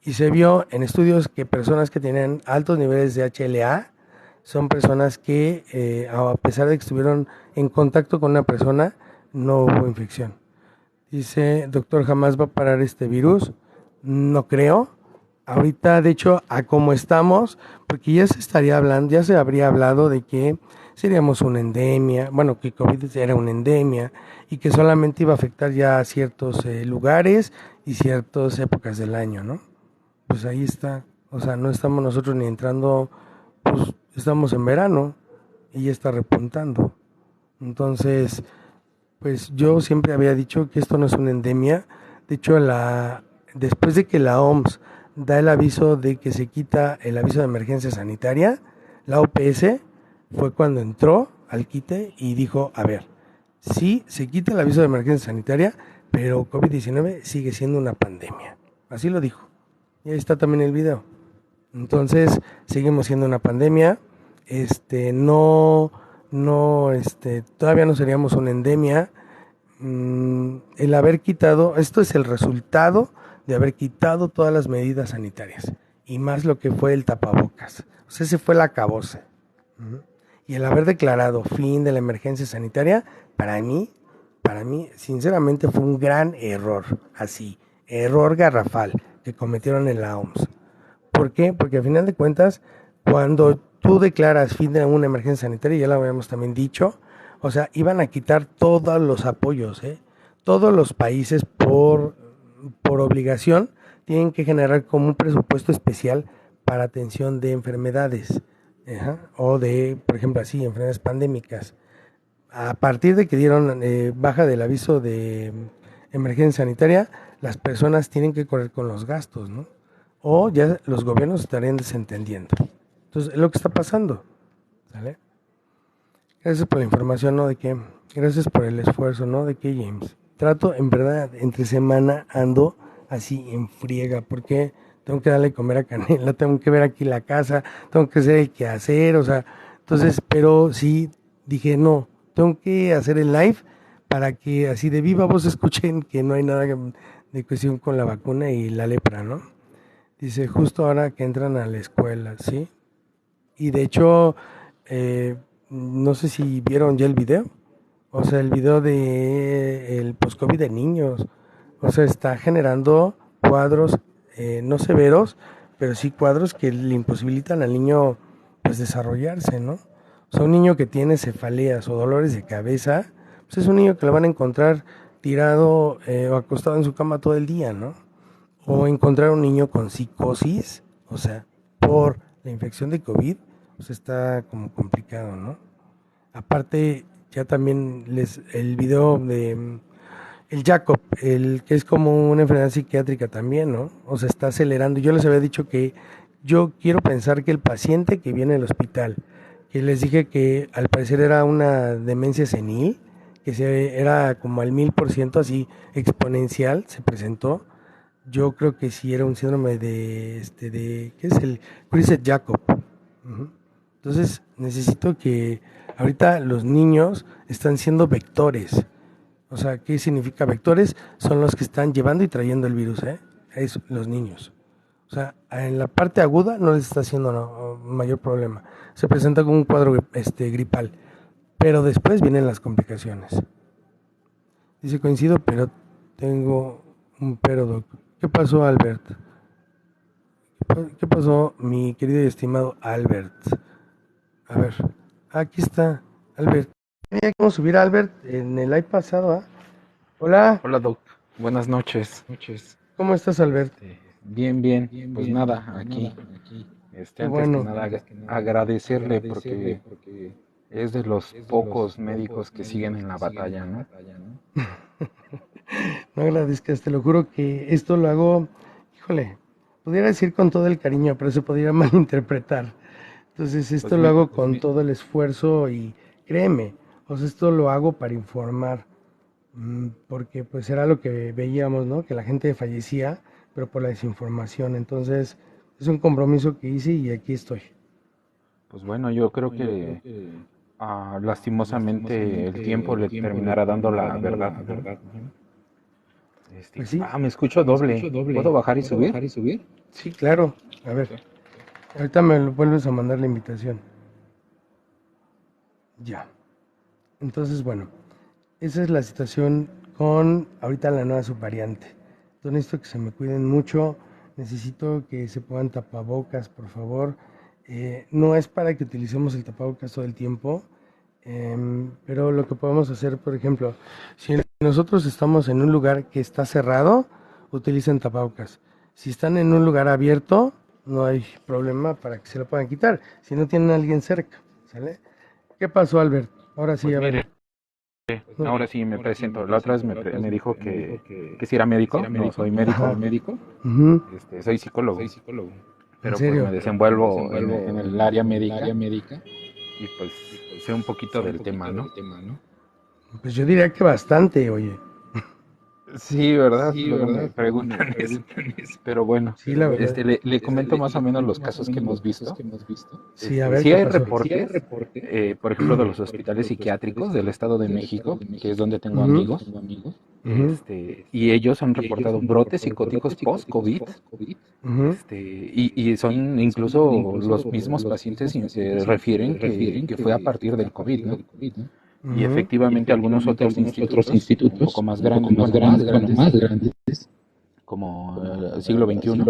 Y se vio en estudios que personas que tienen altos niveles de HLA son personas que, a pesar de que estuvieron en contacto con una persona, no hubo infección. Dice, doctor, ¿jamás va a parar este virus? No creo. Ahorita, de hecho, a como estamos, porque ya se estaría hablando, ya se habría hablado de que seríamos una endemia, bueno, que COVID era una endemia y que solamente iba a afectar ya a ciertos lugares y ciertas épocas del año, ¿no? Pues ahí está. O sea, no estamos nosotros ni entrando, pues estamos en verano y ya está repuntando. Entonces, pues yo siempre había dicho que esto no es una endemia. De hecho, después de que la OMS da el aviso de que se quita el aviso de emergencia sanitaria, la OPS fue cuando entró al quite y dijo, a ver, sí se quita el aviso de emergencia sanitaria, pero COVID-19 sigue siendo una pandemia. Así lo dijo. Y ahí está también el video. Entonces, seguimos siendo una pandemia. Todavía no seríamos una endemia. El haber quitado, esto es el resultado de haber quitado todas las medidas sanitarias y más lo que fue el tapabocas. O sea, ese fue el acabose. Y el haber declarado fin de la emergencia sanitaria, para mí, para mí, sinceramente, fue un gran error, así, error garrafal que cometieron en la OMS. ¿Por qué? Porque al final de cuentas, cuando tú declaras fin de una emergencia sanitaria, ya lo habíamos también dicho, o sea, iban a quitar todos los apoyos, ¿eh? Todos los países por obligación tienen que generar como un presupuesto especial para atención de enfermedades, o de, por ejemplo, así, enfermedades pandémicas. A partir de que dieron baja del aviso de emergencia sanitaria, las personas tienen que correr con los gastos, ¿no? O ya los gobiernos estarían desentendiendo. Entonces, es lo que está pasando. ¿Sale? Gracias por la información, ¿no? De que, gracias por el esfuerzo, ¿no? De que James. Trato, en verdad, entre semana ando así en friega, porque tengo que darle comer a Canela, tengo que ver aquí la casa, tengo que hacer el quehacer, o sea, entonces, pero sí dije, no, tengo que hacer el live para que así de viva voz escuchen que no hay nada de cuestión con la vacuna y la lepra, ¿no? Dice, justo ahora que entran a la escuela, ¿sí? Y de hecho, no sé si vieron ya el video. O sea, el video de el post-COVID de niños. O sea, está generando cuadros no severos, pero sí cuadros que le imposibilitan al niño pues desarrollarse, ¿no? O sea, un niño que tiene cefaleas o dolores de cabeza, pues es un niño que lo van a encontrar tirado o acostado en su cama todo el día, ¿no? O encontrar un niño con psicosis, o sea, por la infección de COVID, pues está como complicado, ¿no? Aparte, ya también el video de el Jacob, el que es como una enfermedad psiquiátrica también, ¿no? O sea, está acelerando. Yo les había dicho que yo quiero pensar que el paciente que viene al hospital, que les dije que al parecer era una demencia senil, que era como al 1000% así exponencial, se presentó. Yo creo que sí era un síndrome ¿qué es el Creutzfeldt-Jakob? Ujú. Entonces necesito que ahorita los niños están siendo vectores. O sea, ¿qué significa vectores? Son los que están llevando y trayendo el virus, ¿eh? Es los niños. O sea, en la parte aguda no les está haciendo mayor problema. Se presenta como un cuadro gripal, pero después vienen las complicaciones. Dice, coincido, pero tengo un pero, doc. ¿Qué pasó, Albert? ¿Qué pasó, mi querido y estimado Albert? A ver, aquí está, Albert. Mira, vamos a subir a Albert en el live pasado, ¿ah? Hola, Hola, Doc. Buenas noches. ¿cómo estás, Albert? Bien, bien. Pues nada, aquí. Qué Antes que bueno. nada, agradecerle porque es de los pocos médicos que siguen en la batalla, ¿no? No agradezcas, te lo juro que esto lo hago, híjole, pudiera decir con todo el cariño, pero se podría malinterpretar. Entonces, Pues esto lo hago con todo el esfuerzo y créeme, o sea, esto lo hago para informar. Porque pues era lo que veíamos, ¿no? Que la gente fallecía, pero por la desinformación. Entonces, es un compromiso que hice y aquí estoy. pues bueno, yo creo que lastimosamente el tiempo le terminará dando la verdad, ¿no? Pues sí, Me escucho doble. ¿Puedo bajar y subir? sí, claro. A ver, ahorita me lo vuelves a mandar la invitación. Ya. Entonces, bueno, esa es la situación con ahorita la nueva subvariante. Entonces necesito que se me cuiden mucho, necesito que se pongan tapabocas, por favor. No es para que utilicemos el tapabocas todo el tiempo, pero lo que podemos hacer, por ejemplo, si nosotros estamos en un lugar que está cerrado, utilicen tapabocas. Si están en un lugar abierto, no hay problema para que se lo puedan quitar. Si no tienen a alguien cerca, ¿sale? ¿Qué pasó, Albert? Ahora sí, Pues a ver. mire, No. ahora sí me presento. La otra vez me dijo que si era médico. No soy Ajá. médico. Ujú. Soy psicólogo. ¿En Pero pues serio? me desenvuelvo en el área médica y pues sé un poquito del tema, ¿no? Pues yo diría que bastante, oye. Sí, ¿verdad? Luego me preguntan eso. Pero bueno, Sí, la verdad. le comento más o menos los casos que hemos visto. Sí, a ver Sí qué hay pasó. reportes, por ejemplo, de los hospitales psiquiátricos del Estado de México, que es donde tengo Ujú, amigos, ujú, y ellos han reportado brotes psicóticos post-COVID. ujú. Y son incluso los mismos pacientes refieren que fue a partir del COVID, ¿no? y Ujú, efectivamente algunos otros institutos un poco más grandes, bueno, más grandes, como siglo XXI,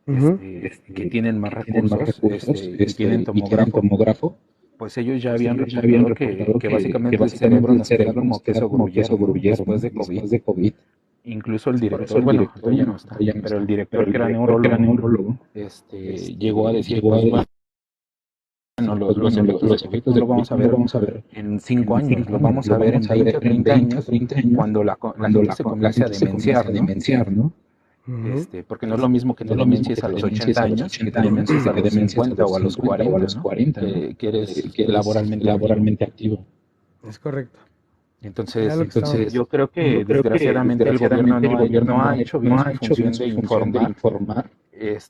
ujú. que tienen más recursos y tienen tomógrafo, pues ellos ya habían reportado que básicamente el cerebro nos queda como queso gruyere, ¿no? Después de COVID. Incluso el director, bueno, ahorita ya no está, pero el director que era neurólogo, llegó a decir, pues bueno, los efectos de COVID no lo vamos a ver en 5 años, lo vamos a ver en 20 o 30 años cuando la gente se comience a demenciar, ¿no? Ujú. Porque no es lo mismo que te demencies a los 80 años que te demencies a los 50 o a los 40, ¿no? Que eres laboralmente activo. Es correcto. Era Entonces, lo que estábamos. yo creo Ujú. que desgraciadamente el gobierno no ha hecho bien su función de informar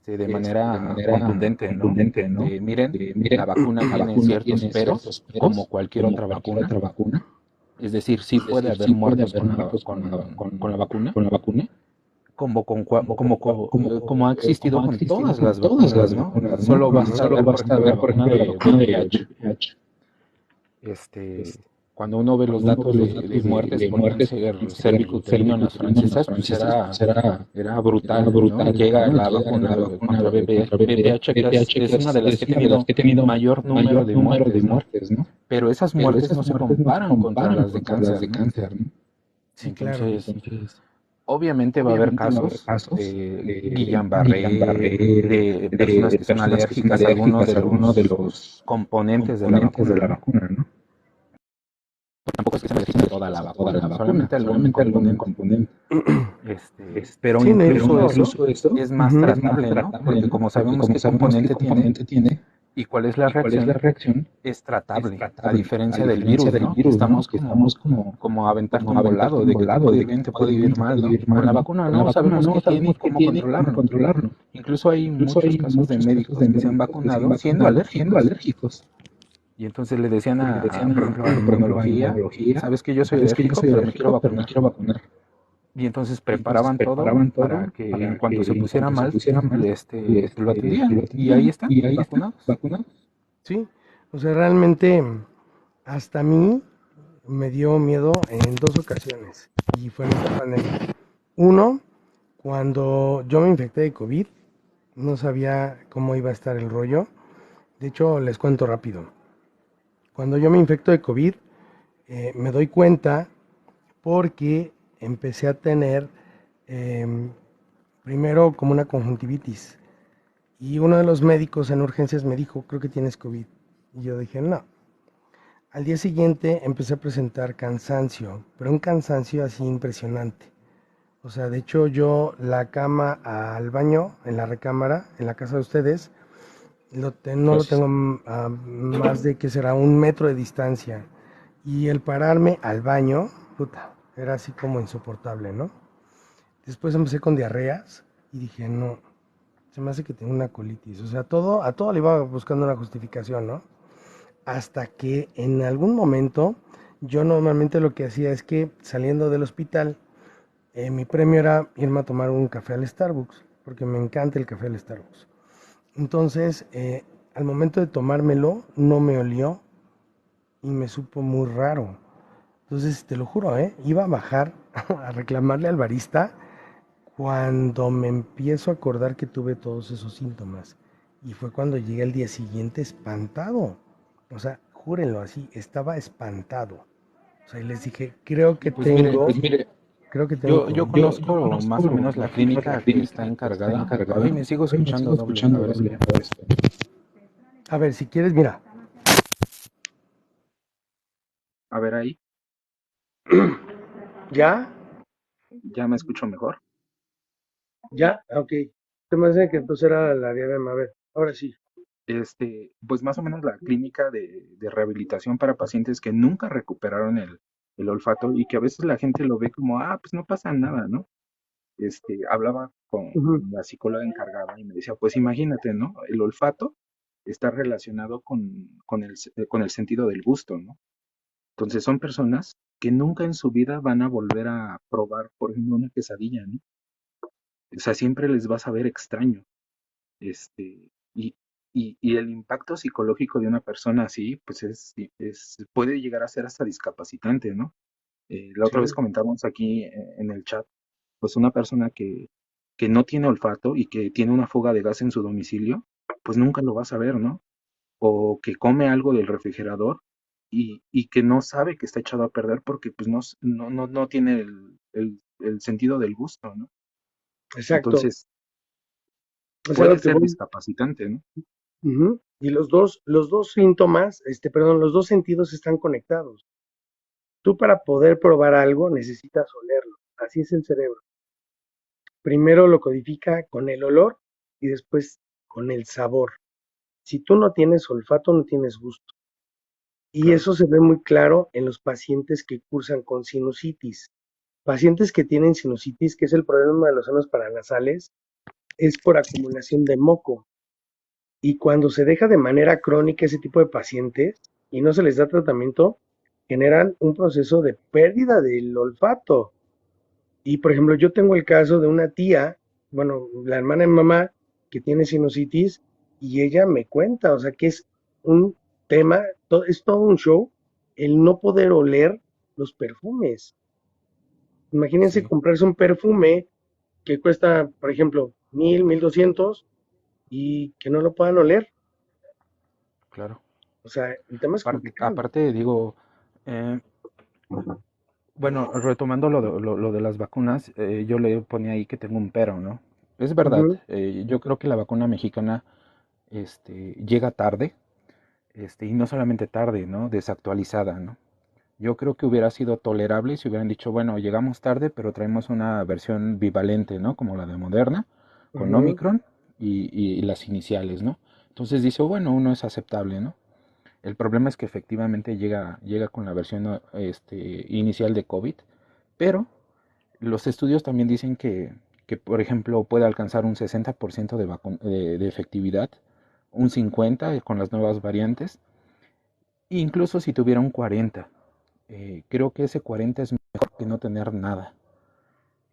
de manera contundente, ¿no? De miren, la vacuna tiene ciertos peros, como cualquier otra vacuna. Es decir, sí puede haber muertos con la vacuna, como ha existido con todas las vacunas, ¿no? Solo basta ver, por ejemplo, la vacuna de VIH. Este, Cuando uno ve los datos de muertes por cáncer cervicuterino en las francesas, pues era brutal, ¿no? Llega la vacuna contra VPH, que es una de las que ha tenido mayor número de muertes, ¿no? Pero esas muertes no se comparan contra las de cáncer, ¿no? Sí, claro. Entonces, obviamente va a haber casos de Guillain-Barré, de personas que son alérgicas a algunos de los componentes de la vacuna, ¿no? Tampoco es que se necesite toda la vacuna, solamente algún componente. Pero Sí, no, incluso incluso. eso es más Ujú. tratable, ¿no? Porque como sabemos qué componente tiene y cuál es la reacción, es tratable, a diferencia del virus, ¿no? Que estamos como aventarte un volado, de que te puede ir bien, te puede ir mal, ¿no? Con la vacuna no sabemos qué tiene y cómo controlarlo. Incluso hay muchos casos de médicos que se han vacunado siendo alérgicos. Y entonces le decían por ejemplo, a inmunología, sabes que yo soy alérgico, pero me quiero vacunar. Y entonces preparaban todo para que en cuanto se pusiera mal, lo atendían. Y ahí están, vacunados. Sí. O sea, realmente hasta a mí me dio miedo en dos ocasiones. Y fue en esta pandemia. Uno, cuando yo me infecté de COVID, no sabía cómo iba a estar el rollo. De hecho, les cuento rápido. Cuando yo me infecto de COVID, me doy cuenta porque empecé a tener em, primero como una conjuntivitis. Y uno de los médicos en urgencias me dijo, creo que tienes COVID. Y yo dije, no. Al día siguiente empecé a presentar cansancio, pero un cansancio así impresionante. O sea, de hecho yo la cama al baño, en la recámara, en la casa de ustedes, no lo tengo a más de que será 1 metro de distancia. Y el pararme al baño, puta, era así como insoportable, ¿no? Después empecé con diarreas y dije, no, se me hace que tengo una colitis. O sea, a todo le iba buscando una justificación, ¿no? Hasta que en algún momento yo normalmente lo que hacía es que saliendo del hospital, mi premio era irme a tomar un café al Starbucks, porque me encanta el café al Starbucks. Entonces, al momento de tomármelo, no me olió y me supo muy raro. Entonces, te lo juro, iba a bajar a reclamarle al barista cuando me empiezo a acordar que tuve todos esos síntomas. Y fue cuando llegué al día siguiente espantado. O sea, júrenlo así, estaba espantado. O sea, y les dije, Y pues mire, creo que tengo yo COVID. conozco más o menos la clínica que está encargada. Ay, me sigo escuchando doble. A ver, espera. A ver, si quieres, mira, A ver ahí, ¿ya? ya me escucho mejor. ¿Ya? Ah, ok. Se me hace que entonces era la diadema. A ver, ahora sí. Pues más o menos la clínica de rehabilitación para pacientes que nunca recuperaron el olfato y que a veces la gente lo ve como, pues no pasa nada, ¿no? Hablaba Ujú. con la psicóloga encargada y me decía, pues imagínate, ¿no? El olfato está relacionado con el sentido del gusto, ¿no? Entonces son personas que nunca en su vida van a volver a probar, por ejemplo, una quesadilla, ¿no? O sea, siempre les va a saber extraño. Este, y, y el impacto psicológico de una persona así, pues puede llegar a ser hasta discapacitante, ¿no? La otra vez Sí, comentábamos aquí en el chat, pues una persona que no tiene olfato y que tiene una fuga de gas en su domicilio, pues nunca lo vas a ver, ¿no? O que come algo del refrigerador y que no sabe que está echado a perder porque pues no tiene el sentido del gusto, ¿no? exacto. Entonces Es a puede lo que ser voy. discapacitante, ¿no? Ujú. Y los dos síntomas, perdón, los dos sentidos están conectados. Tú para poder probar algo necesitas olerlo. Así es el cerebro. Primero lo codifica con el olor y después con el sabor. Si tú no tienes olfato, no tienes gusto. Y Claro, eso se ve muy claro en los pacientes que cursan con sinusitis. Pacientes que tienen sinusitis, que es el problema de los senos paranasales, es por acumulación de moco. Y cuando se deja de manera crónica ese tipo de pacientes y no se les da tratamiento, generan un proceso de pérdida del olfato. Y por ejemplo, yo tengo el caso de una tía, bueno, la hermana de mi mamá, que tiene sinusitis y ella me cuenta, o sea, que es un tema, es todo un show el no poder oler los perfumes. Imagínense sí, comprarse un perfume que cuesta, por ejemplo, 1,000, 1,200 y que no lo puedan oler. claro. O sea, el tema es complicado. Aparte digo, eh, bueno, retomando lo de las vacunas, yo le ponía ahí que tengo un pero, ¿no? Es verdad, Ujú, yo creo que la vacuna mexicana llega tarde, y no solamente tarde, ¿no? Desactualizada, ¿no? Yo creo que hubiera sido tolerable si hubieran dicho, bueno, llegamos tarde, pero traemos una versión bivalente, ¿no? Como la de Moderna, con ujú. Omicron y las iniciales, ¿no? Entonces dice, bueno, uno es aceptable, ¿no? El problema es que efectivamente llega con la versión inicial de COVID, pero los estudios también dicen que, por ejemplo, puede alcanzar un 60% de efectividad, un 50% con las nuevas variantes, e incluso si tuviera un 40%, creo que ese 40% es mejor que no tener nada.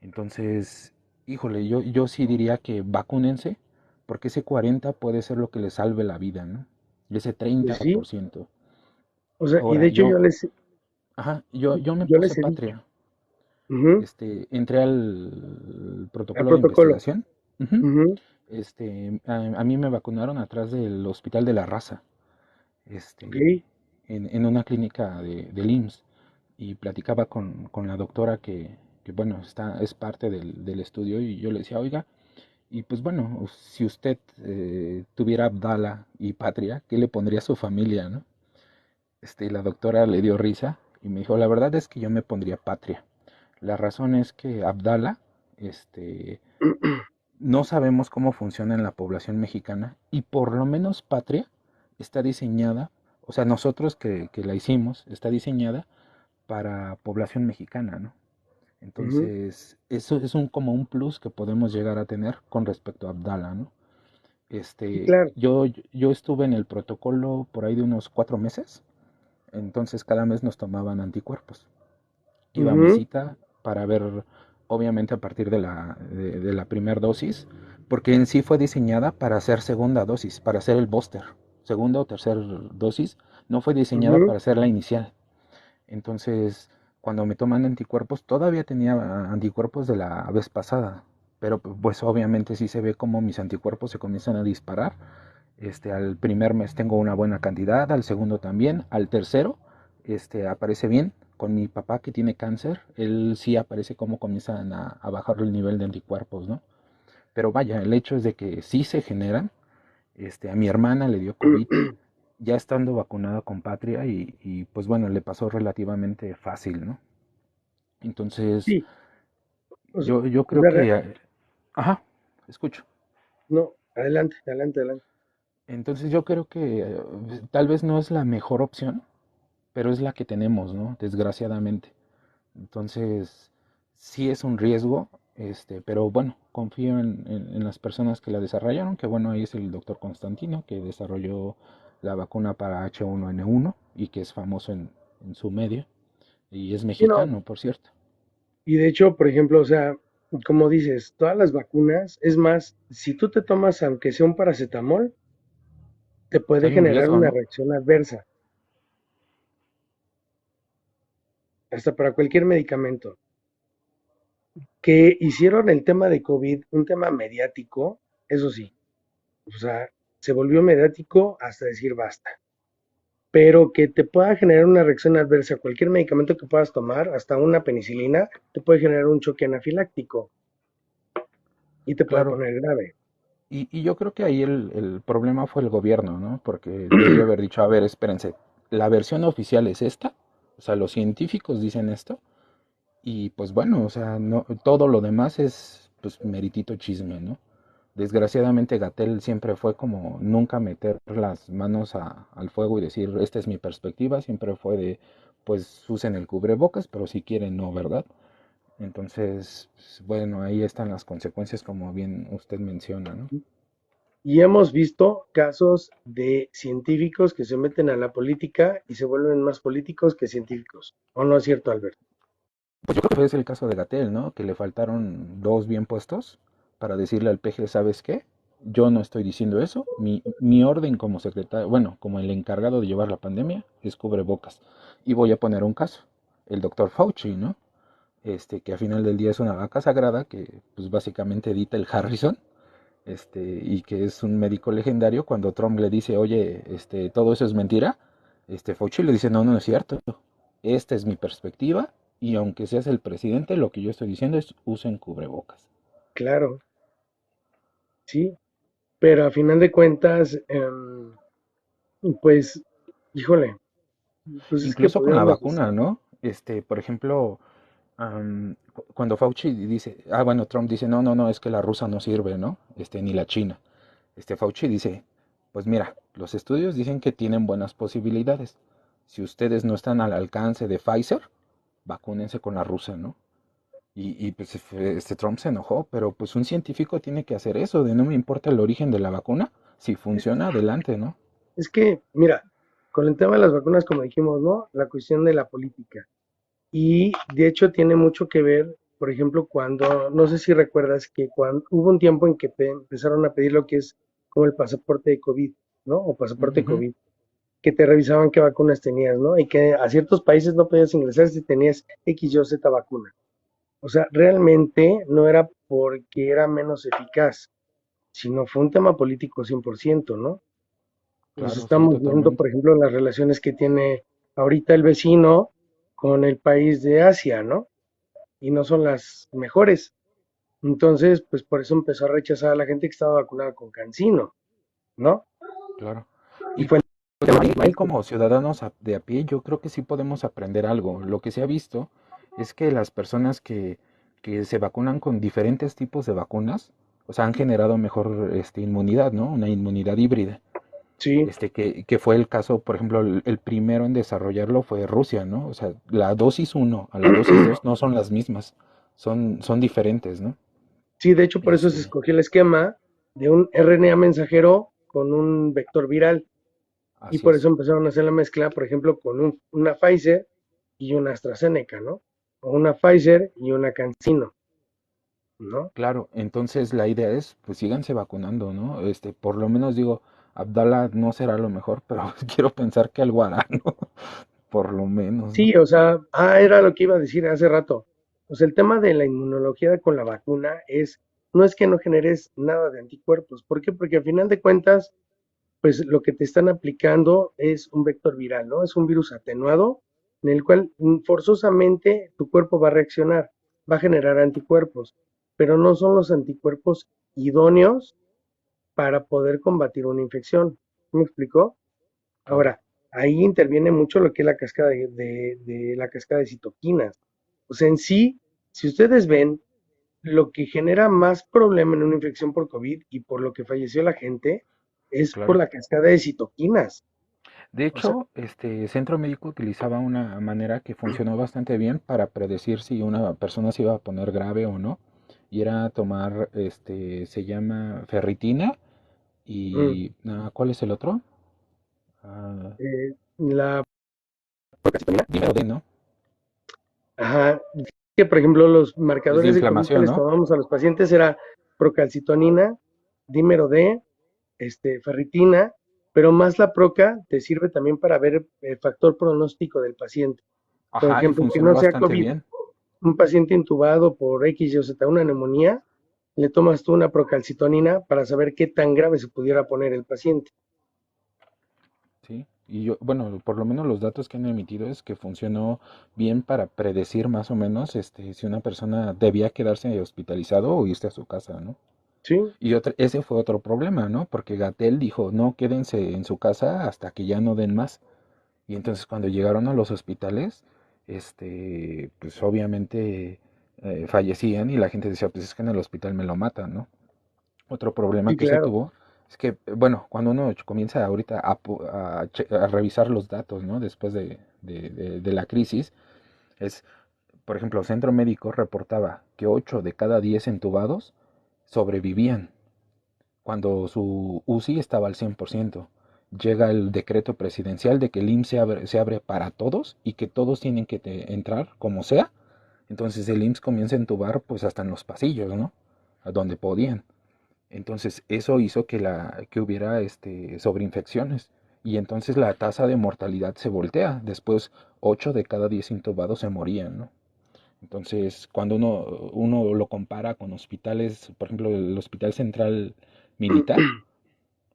Entonces, híjole, yo sí diría que vacúnense, porque ese 40% puede ser lo que les salve la vida, ¿no? Y ese Pues treinta sí, por ciento o sea, y de Ahora, hecho ajá, yo me yo puse les he dicho, patria. ujú, Entré al al protocolo de protocolo. investigación. Ujú. Ujú, A mí me vacunaron atrás del Hospital de la Raza, ok, este, en una clínica del IMSS, y platicaba con la doctora que, bueno, es parte del estudio, y yo le decía, oiga, y pues bueno, si usted tuviera Abdala y Patria, ¿qué le pondría a su familia, no? La doctora le dio risa y me dijo, la verdad es que yo me pondría Patria. La razón es que Abdala, este, no sabemos cómo funciona en la población mexicana y por lo menos Patria está diseñada, o sea, nosotros que la hicimos, está diseñada para población mexicana, ¿no? ujú, Entonces, eso es como un plus que podemos llegar a tener con respecto a Abdala, ¿no? sí, claro. Yo estuve en el protocolo por ahí de unos 4 meses, entonces cada mes nos tomaban anticuerpos. Iba a mi Ujú, cita para ver, obviamente a partir de la primera dosis, porque en sí fue diseñada para hacer segunda dosis, para hacer el booster. Segunda o tercera dosis, no fue diseñada ujú. para hacer la inicial. Entonces, cuando me toman anticuerpos, todavía tenía anticuerpos de la vez pasada, pero pues obviamente sí se ve como mis anticuerpos se comienzan a disparar. Al primer mes tengo una buena cantidad, al segundo también, al tercero, aparece bien. Con mi papá que tiene cáncer, él sí aparece como comienzan a bajar el nivel de anticuerpos, ¿no? Pero vaya, el hecho es de que sí se generan. A mi hermana le dio COVID ya estando vacunada con Patria y pues bueno, le pasó relativamente fácil, ¿no? Entonces, Sí, yo o creo sea, que, ajá, escucho. no, adelante, adelante, adelante. Entonces yo creo que tal vez no es la mejor opción, pero es la que tenemos, ¿no? Desgraciadamente. Entonces, sí es un riesgo, pero bueno, confío en las personas que la desarrollaron, que bueno, ahí es el doctor Constantino, que desarrolló la vacuna para H1N1 y que es famoso en su medio, y es Sí, no, mexicano, por cierto. y de hecho, por ejemplo, o sea, como dices, todas las vacunas, es más, si tú te tomas aunque sea un paracetamol, te puede Hay un generar riesgo, una ¿no? reacción adversa, hasta para cualquier medicamento. Que hicieron el tema de COVID un tema mediático, eso sí, o sea, se volvió mediático hasta decir basta. Pero que te pueda generar una reacción adversa a cualquier medicamento que puedas tomar, hasta una penicilina, te puede generar un choque anafiláctico y te puede Claro. poner grave. Y yo creo que ahí el problema fue el gobierno, ¿no? Porque debió haber dicho, a ver, espérense, la versión oficial es esta, o sea, los científicos dicen esto, y pues bueno, o sea, no, todo lo demás es pues meritito chisme, ¿no? Desgraciadamente Gatel siempre fue como nunca meter las manos al fuego y decir, esta es mi perspectiva, siempre fue de, pues usen el cubrebocas, pero si quieren no, ¿verdad? Entonces, pues, bueno, ahí están las consecuencias como bien usted menciona, ¿no? Y hemos visto casos de científicos que se meten a la política y se vuelven más políticos que científicos. ¿O no es cierto, Albert? Pues yo creo que es el caso de Gatel, ¿no? Que le faltaron dos bien puestos para decirle al PG, ¿sabes qué? Yo no estoy diciendo eso. Mi orden como secretario, bueno, como el encargado de llevar la pandemia, es cubrebocas. Y voy a poner un caso. El doctor Fauci, ¿no? Que a final del día es una vaca sagrada que pues básicamente edita el Harrison, y que es un médico legendario. Cuando Trump le dice, oye, todo eso es mentira, Fauci le dice, no, no es cierto. Esta es mi perspectiva y aunque seas el presidente, lo que yo estoy diciendo es usen cubrebocas. Claro, sí, pero a final de cuentas, pues, híjole, pues es que Incluso con la pudieron ajustar. vacuna, ¿no? Por ejemplo, cuando Fauci dice, bueno, Trump dice, no, no, no, es que la rusa no sirve, ¿no? Ni la china. Fauci dice, pues mira, los estudios dicen que tienen buenas posibilidades. Si ustedes no están al alcance de Pfizer, vacúnense con la rusa, ¿no? Y pues Trump se enojó, pero pues un científico tiene que hacer eso, de no me importa el origen de la vacuna, si funciona, adelante, ¿no? Es que, mira, con el tema de las vacunas, como dijimos, ¿no? La cuestión de la política. Y de hecho tiene mucho que ver, por ejemplo, cuando, no sé si recuerdas que cuando hubo un tiempo en que empezaron a pedir lo que es como el pasaporte de COVID, ¿no? O pasaporte Ujú. COVID, que te revisaban qué vacunas tenías, ¿no? Y que a ciertos países no podías ingresar si tenías X, Y, Z vacuna. O sea, realmente no era porque era menos eficaz, sino fue un tema político 100%, ¿no? Pues Claro, sí, estamos viendo, por totalmente. ejemplo, las relaciones que tiene ahorita el vecino con el país de Asia, ¿no? Y no son las mejores. Entonces, pues por eso empezó a rechazar a la gente que estaba vacunada con Cancino, ¿no? Claro. Y Y fue el pues tema ahí este. como ciudadanos de a pie, yo creo que sí podemos aprender algo. Lo que se ha visto es que las personas que se vacunan con diferentes tipos de vacunas, o sea, han generado mejor inmunidad, ¿no? Una inmunidad híbrida. Sí, Que fue el caso, por ejemplo, el primero en desarrollarlo fue Rusia, ¿no? O sea, la dosis uno a la dosis 2 no son las mismas, son diferentes, ¿no? sí, de hecho por eso se Este, escogió el esquema de un RNA mensajero con un vector viral. Y así por es. eso empezaron a hacer la mezcla, por ejemplo, con una Pfizer y una AstraZeneca, ¿no? O una Pfizer y una CanSino, ¿no? Claro, entonces la idea es, pues síganse vacunando, ¿no? Por lo menos digo, Abdala no será lo mejor, pero quiero pensar que algo hará, ¿no? Por lo menos, ¿no? Sí, o sea, era lo que iba a decir hace rato. O sea, el tema de la inmunología con la vacuna no es que no generes nada de anticuerpos. ¿Por qué? Porque al final de cuentas, pues lo que te están aplicando es un vector viral, ¿no? Es un virus atenuado en el cual forzosamente tu cuerpo va a reaccionar, va a generar anticuerpos, pero no son los anticuerpos idóneos para poder combatir una infección. ¿Me explicó? Claro, Ahora, ahí interviene mucho lo que es la cascada de la cascada de citoquinas. O sea, en sí, si ustedes ven, lo que genera más problema en una infección por COVID y por lo que falleció la gente es por claro. la cascada de citoquinas. De O sea, hecho, Centro Médico utilizaba una manera que funcionó bastante bien para predecir si una persona se iba a poner grave o no. Y era tomar, se llama ferritina mm, y, ¿cuál es el otro? Ah, la, dímero D, ¿no? ajá, que por ejemplo los Es de marcadores de COVID que inflamación, les ¿no? tomamos a los pacientes era procalcitonina, dímero D, ferritina pero más la proca te sirve también para ver el factor pronóstico del paciente. Por Ajá, y ejemplo, que funcionó no sea bastante COVID, bien. un paciente intubado por X y o Z, una neumonía, le tomas tú una procalcitonina para saber qué tan grave se pudiera poner el paciente. Sí, y yo, bueno, por lo menos los datos que han emitido es que funcionó bien para predecir más o menos si una persona debía quedarse hospitalizado o irse a su casa, ¿no? ¿Sí? Y ese fue otro problema, ¿no? Porque Gatell dijo, no, quédense en su casa hasta que ya no den más. Y entonces cuando llegaron a los hospitales, pues obviamente fallecían y la gente decía, pues es que en el hospital me lo matan, ¿no? Otro problema Sí, que se claro. tuvo es que, bueno, cuando uno comienza ahorita a revisar los datos, ¿no? Después de la crisis, es, por ejemplo, Centro Médico reportaba que 8 de cada 10 entubados sobrevivían cuando su UCI estaba al 100%. Llega el decreto presidencial de que el IMSS se abre para todos y que todos tienen que entrar como sea. Entonces el IMSS comienza a entubar pues hasta en los pasillos, ¿no? A donde podían. Entonces eso hizo que hubiera sobreinfecciones y entonces la tasa de mortalidad se voltea. Después 8 de cada 10 intubados se morían, ¿no? Entonces cuando uno lo compara con hospitales, por ejemplo el Hospital Central Militar,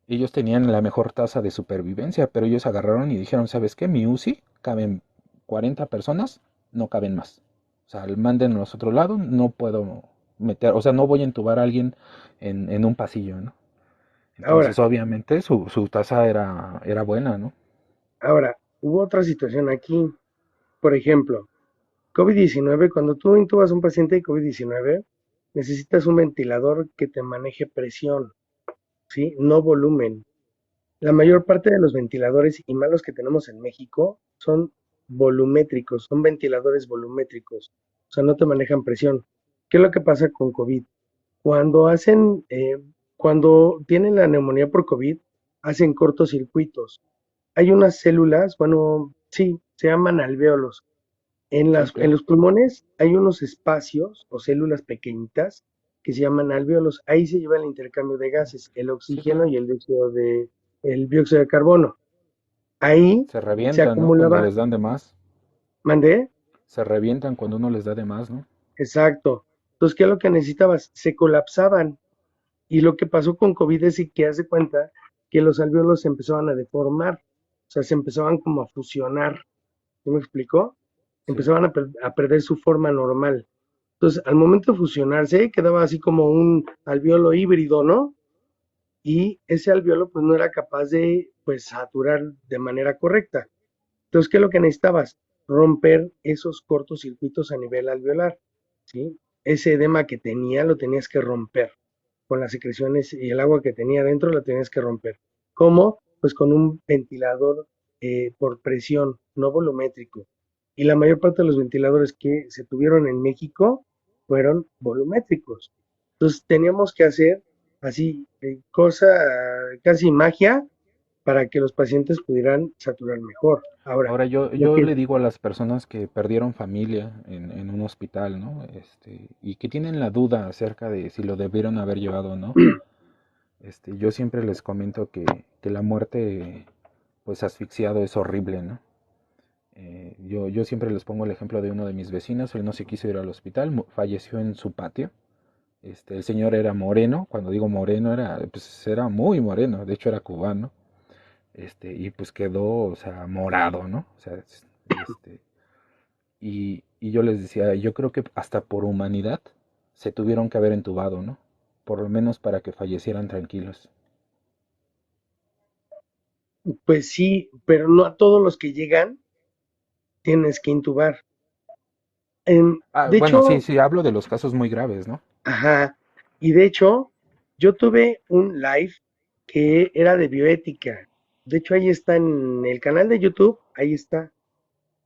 ellos tenían la mejor tasa de supervivencia, pero ellos agarraron y dijeron, ¿sabes qué? Mi UCI caben 40 personas, no caben más. O sea, manden a los otro lado, no puedo meter, o sea, no voy a entubar a alguien en un pasillo, ¿no? Entonces, Ahora, obviamente, su tasa era buena, ¿no? ahora, hubo otra situación aquí. Por ejemplo, COVID-19, cuando tú intubas a un paciente de COVID-19, necesitas un ventilador que te maneje presión, ¿sí? No volumen. La mayor parte de los ventiladores y malos que tenemos en México son volumétricos, son ventiladores volumétricos, o sea, no te manejan presión. ¿Qué es lo que pasa con COVID? Cuando hacen, cuando tienen la neumonía por COVID, hacen cortocircuitos. Hay unas células, bueno, sí, se llaman alvéolos. Sí, En claro. los pulmones hay unos espacios o células pequeñitas que se llaman alvéolos. Ahí se lleva el intercambio de gases, el Sí, oxígeno claro. y el dióxido de carbono. Ahí Se se revientan, ¿no? Cuando acumulaba, les dan de más. mandé, Se revientan cuando uno les da de más, ¿no? exacto. Entonces, ¿qué es lo que necesitabas? Se colapsaban. Y lo que pasó con COVID es que hace cuenta que los alvéolos se empezaban a deformar, o sea, se empezaban como a fusionar. ¿Sí me explicó? Sí. Empezaban a perder su forma normal. Entonces, al momento de fusionarse, quedaba así como un alveolo híbrido, ¿no? Y ese alveolo pues no era capaz de pues saturar de manera correcta. Entonces, ¿qué es lo que necesitabas? Romper esos cortocircuitos a nivel alveolar, ¿sí? Ese edema que tenía lo tenías que romper. Con las secreciones y el agua que tenía dentro la tenías que romper. ¿Cómo? Pues con un ventilador por presión, no volumétrico. Y la mayor parte de los ventiladores que se tuvieron en México fueron volumétricos. Entonces teníamos que hacer así, cosa, casi magia, para que los pacientes pudieran saturar mejor. Ahora, Ahora yo, lo yo que le digo a las personas que perdieron familia en un hospital, ¿no? Y que tienen la duda acerca de si lo debieron haber llevado o no. Yo siempre les comento que la muerte, pues asfixiado es horrible, ¿no? Yo siempre les pongo el ejemplo de uno de mis vecinos, él no se quiso ir al hospital, falleció en su patio. El señor era moreno, cuando digo moreno pues era muy moreno, de hecho era cubano, y pues quedó, o sea, morado, ¿no? O sea, y yo les decía, yo creo que hasta por humanidad se tuvieron que haber entubado, ¿no? Por lo menos para que fallecieran tranquilos. pues sí, pero no a todos los que llegan tienes que intubar. Ah, De bueno, sí, hecho, sí, hablo de los casos muy graves, ¿no? ajá, y de hecho, yo tuve un live que era de bioética. De hecho, ahí está en el canal de YouTube, ahí está,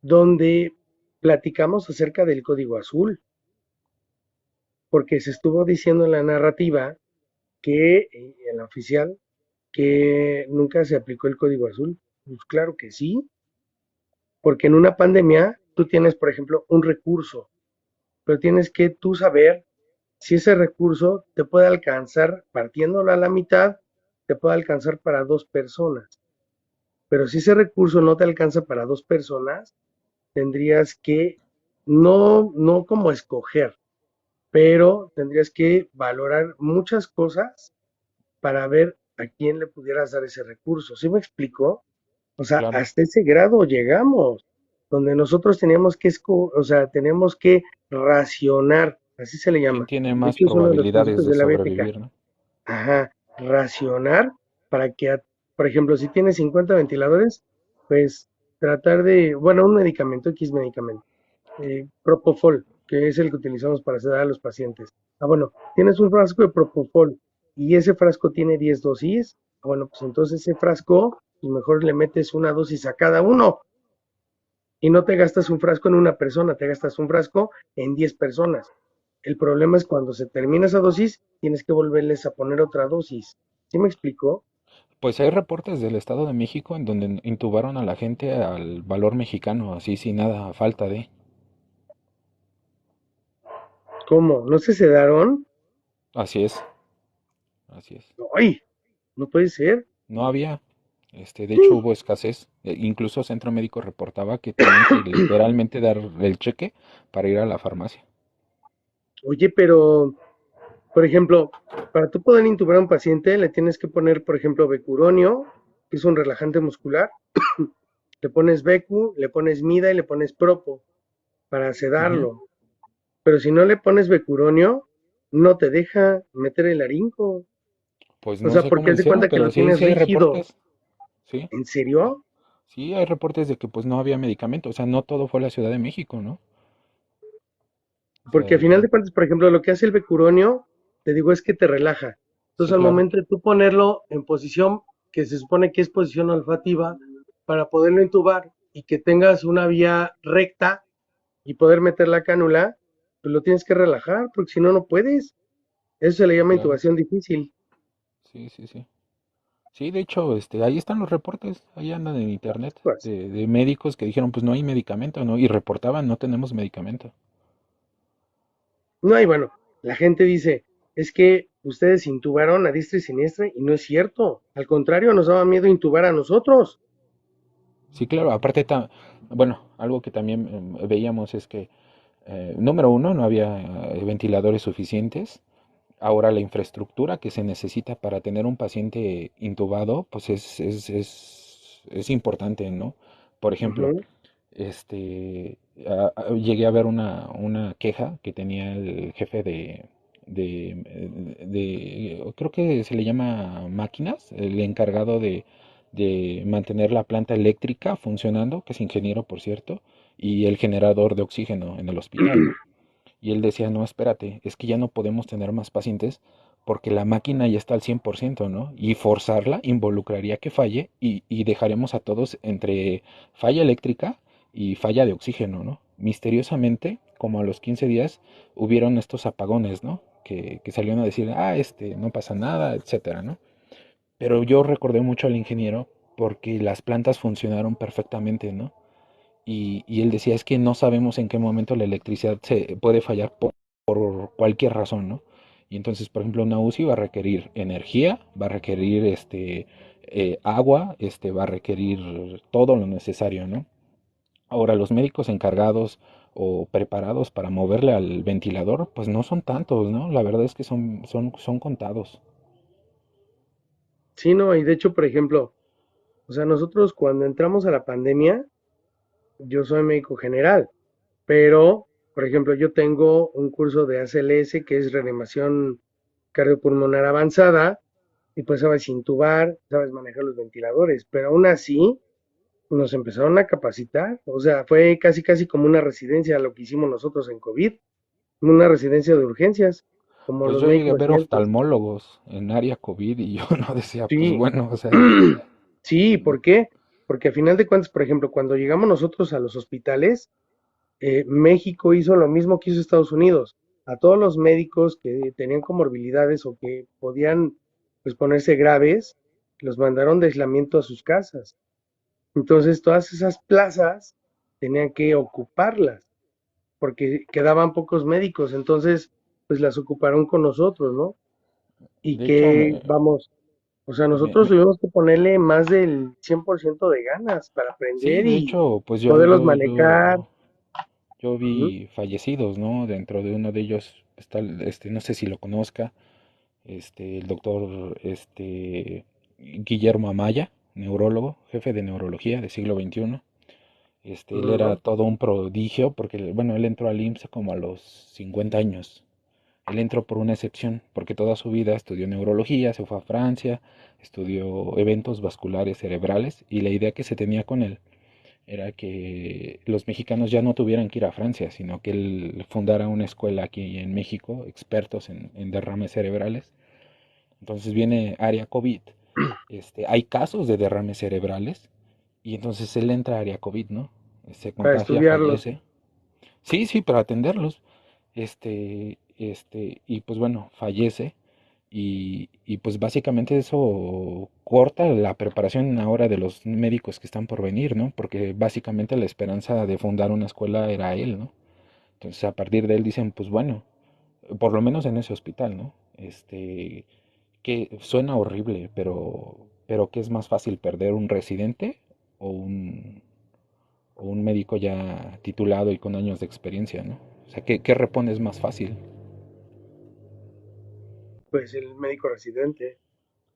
donde platicamos acerca del código azul, porque se estuvo diciendo en la narrativa que, en la oficial, que nunca se aplicó el código azul. Pues claro que sí, porque en una pandemia tú tienes, por ejemplo, un recurso, pero tienes que tú saber si ese recurso te puede alcanzar partiéndolo a la mitad, te puede alcanzar para dos personas. pero si ese recurso no te alcanza para dos personas, tendrías que, no como escoger, pero tendrías que valorar muchas cosas para ver a quién le pudieras dar ese recurso. ¿Sí me explicó? O sea, Claro. hasta ese grado llegamos, donde nosotros teníamos que, o sea, tenemos que racionar, así se le ¿Quién llama. tiene De más hecho, es uno de los probabilidades principios de de la BTK. sobrevivir, ¿no? Ajá, racionar para que, por ejemplo, si tienes 50 ventiladores, pues tratar de, bueno, un medicamento, X medicamento, Propofol, que es el que utilizamos para sedar a los pacientes. Ah, bueno, tienes un frasco de Propofol y ese frasco tiene 10 dosis. Ah, bueno, pues entonces ese frasco, pues mejor le metes una dosis a cada uno y no te gastas un frasco en una persona, te gastas un frasco en 10 personas. El problema es cuando se termina esa dosis, tienes que volverles a poner otra dosis. ¿Sí me explicó? Pues hay reportes del Estado de México en donde intubaron a la gente al valor mexicano, así sin nada, a falta de. ¿Cómo? ¿No se sedaron? Así es, así es. ¡Ay! No puede ser. No había, de hecho hubo escasez. Incluso Centro Médico reportaba que tenían que literalmente dar el cheque para ir a la farmacia. Oye, pero, por ejemplo, para tú poder intubar a un paciente, le tienes que poner, por ejemplo, becuronio, que es un relajante muscular. Le pones becu, le pones mida y le pones propo para Ujú. sedarlo. Pero si no le pones becuronio, no te deja meter el laringo. Pues O no sea, sé cómo porque le haz de hicieron, cuenta que pero lo sí, tienes sí hay rígido. reportes. Sí, ¿En serio? sí hay reportes de que pues no había medicamento. O sea, no todo fue la Ciudad de México, ¿no? O Porque sea, al final de cuentas, por ejemplo, lo que hace el becuronio, te digo, es que te relaja. Entonces, sí, al claro. momento de tú ponerlo en posición que se supone que es posición olfativa, para poderlo intubar y que tengas una vía recta y poder meter la cánula, pues lo tienes que relajar, porque si no, no puedes. Eso se le Sí, llama claro. intubación difícil. Sí, sí, sí. Sí, de hecho, ahí están los reportes, ahí andan en internet, Pues, de médicos que dijeron, pues no hay medicamento, ¿no? Y reportaban, no tenemos medicamento. no, y bueno, la gente dice, es que ustedes intubaron a diestra y siniestra y no es cierto. Al contrario, nos daba miedo intubar a nosotros. Sí, claro, aparte, bueno, algo que también veíamos es que, número uno, no había ventiladores suficientes. Ahora la infraestructura que se necesita para tener un paciente intubado, pues es importante, ¿no? Por ejemplo, Ujú. llegué a ver una queja que tenía el jefe creo que se le llama máquinas, el encargado de mantener la planta eléctrica funcionando, que es ingeniero, por cierto, y el generador de oxígeno en el hospital, ¿no? Y él decía, no, espérate, es que ya no podemos tener más pacientes porque la máquina ya está al 100%, ¿no? Y forzarla involucraría que falle y dejaremos a todos entre falla eléctrica y falla de oxígeno, ¿no? Misteriosamente, como a los 15 días, hubieron estos apagones, ¿no? Que salieron a decir, no pasa nada, etcétera, ¿no? Pero yo recordé mucho al ingeniero porque las plantas funcionaron perfectamente, ¿no? Y él decía, es que no sabemos en qué momento la electricidad se puede fallar por cualquier razón, ¿no? Y entonces, por ejemplo, una UCI va a requerir energía, va a requerir agua, va a requerir todo lo necesario, ¿no? Ahora, los médicos encargados o preparados para moverle al ventilador, pues no son tantos, ¿no? La verdad es que son contados. Sí, no, y de hecho, por ejemplo, o sea, nosotros cuando entramos a la pandemia, yo soy médico general, pero, por ejemplo, yo tengo un curso de ACLS que es reanimación cardiopulmonar avanzada, y pues sabes intubar, sabes manejar los ventiladores, pero aún así nos empezaron a capacitar, o sea, fue casi casi como una residencia lo que hicimos nosotros en COVID, una residencia de urgencias, como Pues los yo llegué a médicos ver residentes. oftalmólogos en área COVID y yo no decía, pues Sí, bueno, o sea, sí, ¿por qué? Porque a final de cuentas, por ejemplo, cuando llegamos nosotros a los hospitales, México hizo lo mismo que hizo Estados Unidos. A todos los médicos que tenían comorbilidades o que podían pues ponerse graves, los mandaron de aislamiento a sus casas. Entonces, todas esas plazas tenían que ocuparlas porque quedaban pocos médicos. Entonces, pues las ocuparon con nosotros, ¿no? Y de hecho, que vamos, O sea, Pues nosotros tuvimos que ponerle más del 100% de ganas para sí, aprender de y hecho, pues poderlos manejar. yo Ujú. vi fallecidos, ¿no? Dentro de uno de ellos está, no sé si lo conozca, el doctor, Guillermo Amaya, neurólogo, jefe de neurología del siglo XXI. Él era Ujú. todo un prodigio porque, bueno, él entró al IMSS como a los 50 años. Él entró por una excepción, porque toda su vida estudió neurología, se fue a Francia, estudió eventos vasculares cerebrales y la idea que se tenía con él era que los mexicanos ya no tuvieran que ir a Francia, sino que él fundara una escuela aquí en México, expertos en derrames cerebrales. Entonces viene área COVID, hay casos de derrames cerebrales y entonces él entra a área COVID, ¿no? Se Para contagia, estudiarlos. fallece. Sí, sí, para atenderlos. Y pues bueno, fallece y pues básicamente eso corta la preparación ahora de los médicos que están por venir, ¿no? Porque básicamente la esperanza de fundar una escuela era él, ¿no? Entonces a partir de él dicen, pues bueno, por lo menos en ese hospital, ¿no? Que suena horrible, pero ¿qué es más fácil perder un residente o un médico ya titulado y con años de experiencia, ¿no? O sea, ¿qué repones más fácil? Pues el médico residente.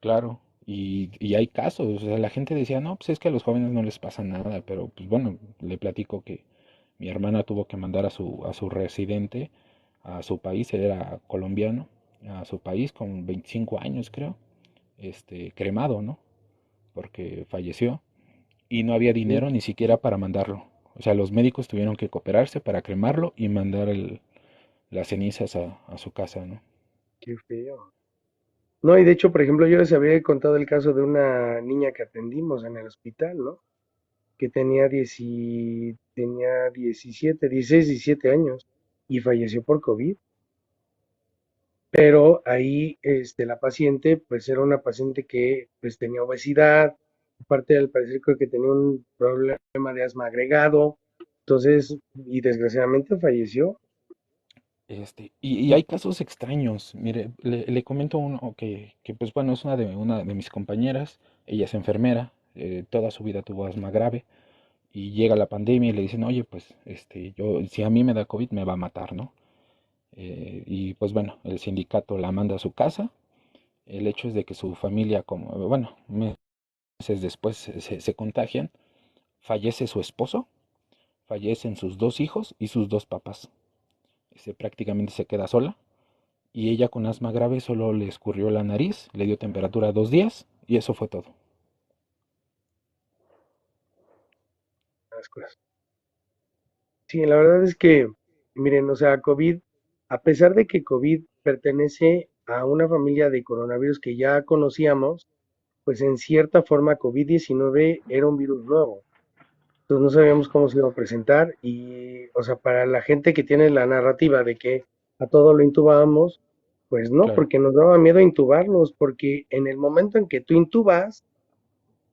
Claro, y hay casos, o sea, la gente decía, no, pues es que a los jóvenes no les pasa nada, pero pues bueno, le platico que mi hermana tuvo que mandar a su residente a su país, él era colombiano, a su país con 25 años, creo, cremado, ¿no? Porque falleció y no había Sí, dinero ni siquiera para mandarlo. O sea, los médicos tuvieron que cooperarse para cremarlo y mandar las cenizas a su casa, ¿no? qué feo. No, y de hecho, por ejemplo, yo les había contado el caso de una niña que atendimos en el hospital, ¿no? Que tenía 17, 16, 17 años y falleció por COVID. Pero ahí la paciente, pues era una paciente que pues tenía obesidad, aparte al parecer creo que tenía un problema de asma agregado, entonces, y desgraciadamente falleció. Y hay casos extraños. Mire, le comento uno que, pues bueno, es una de mis compañeras. Ella es enfermera, toda su vida tuvo asma grave y llega la pandemia y le dicen, oye, pues, si a mí me da COVID me va a matar, ¿no? Y pues bueno, el sindicato la manda a su casa. El hecho es de que su familia, como, bueno, meses después se contagian. Fallece su esposo, fallecen sus dos hijos y sus dos papás. Prácticamente se queda sola y ella con asma grave solo le escurrió la nariz, le dio temperatura 2 días y eso fue todo. Las cosas. Sí, la verdad es que, miren, o sea, COVID, a pesar de que COVID pertenece a una familia de coronavirus que ya conocíamos, pues en cierta forma COVID-19 era un virus nuevo. Entonces no sabíamos cómo se iba a presentar y, o sea, para la gente que tiene la narrativa de que a todo lo intubábamos, pues no, Claro, porque nos daba miedo intubarlos, porque en el momento en que tú intubas,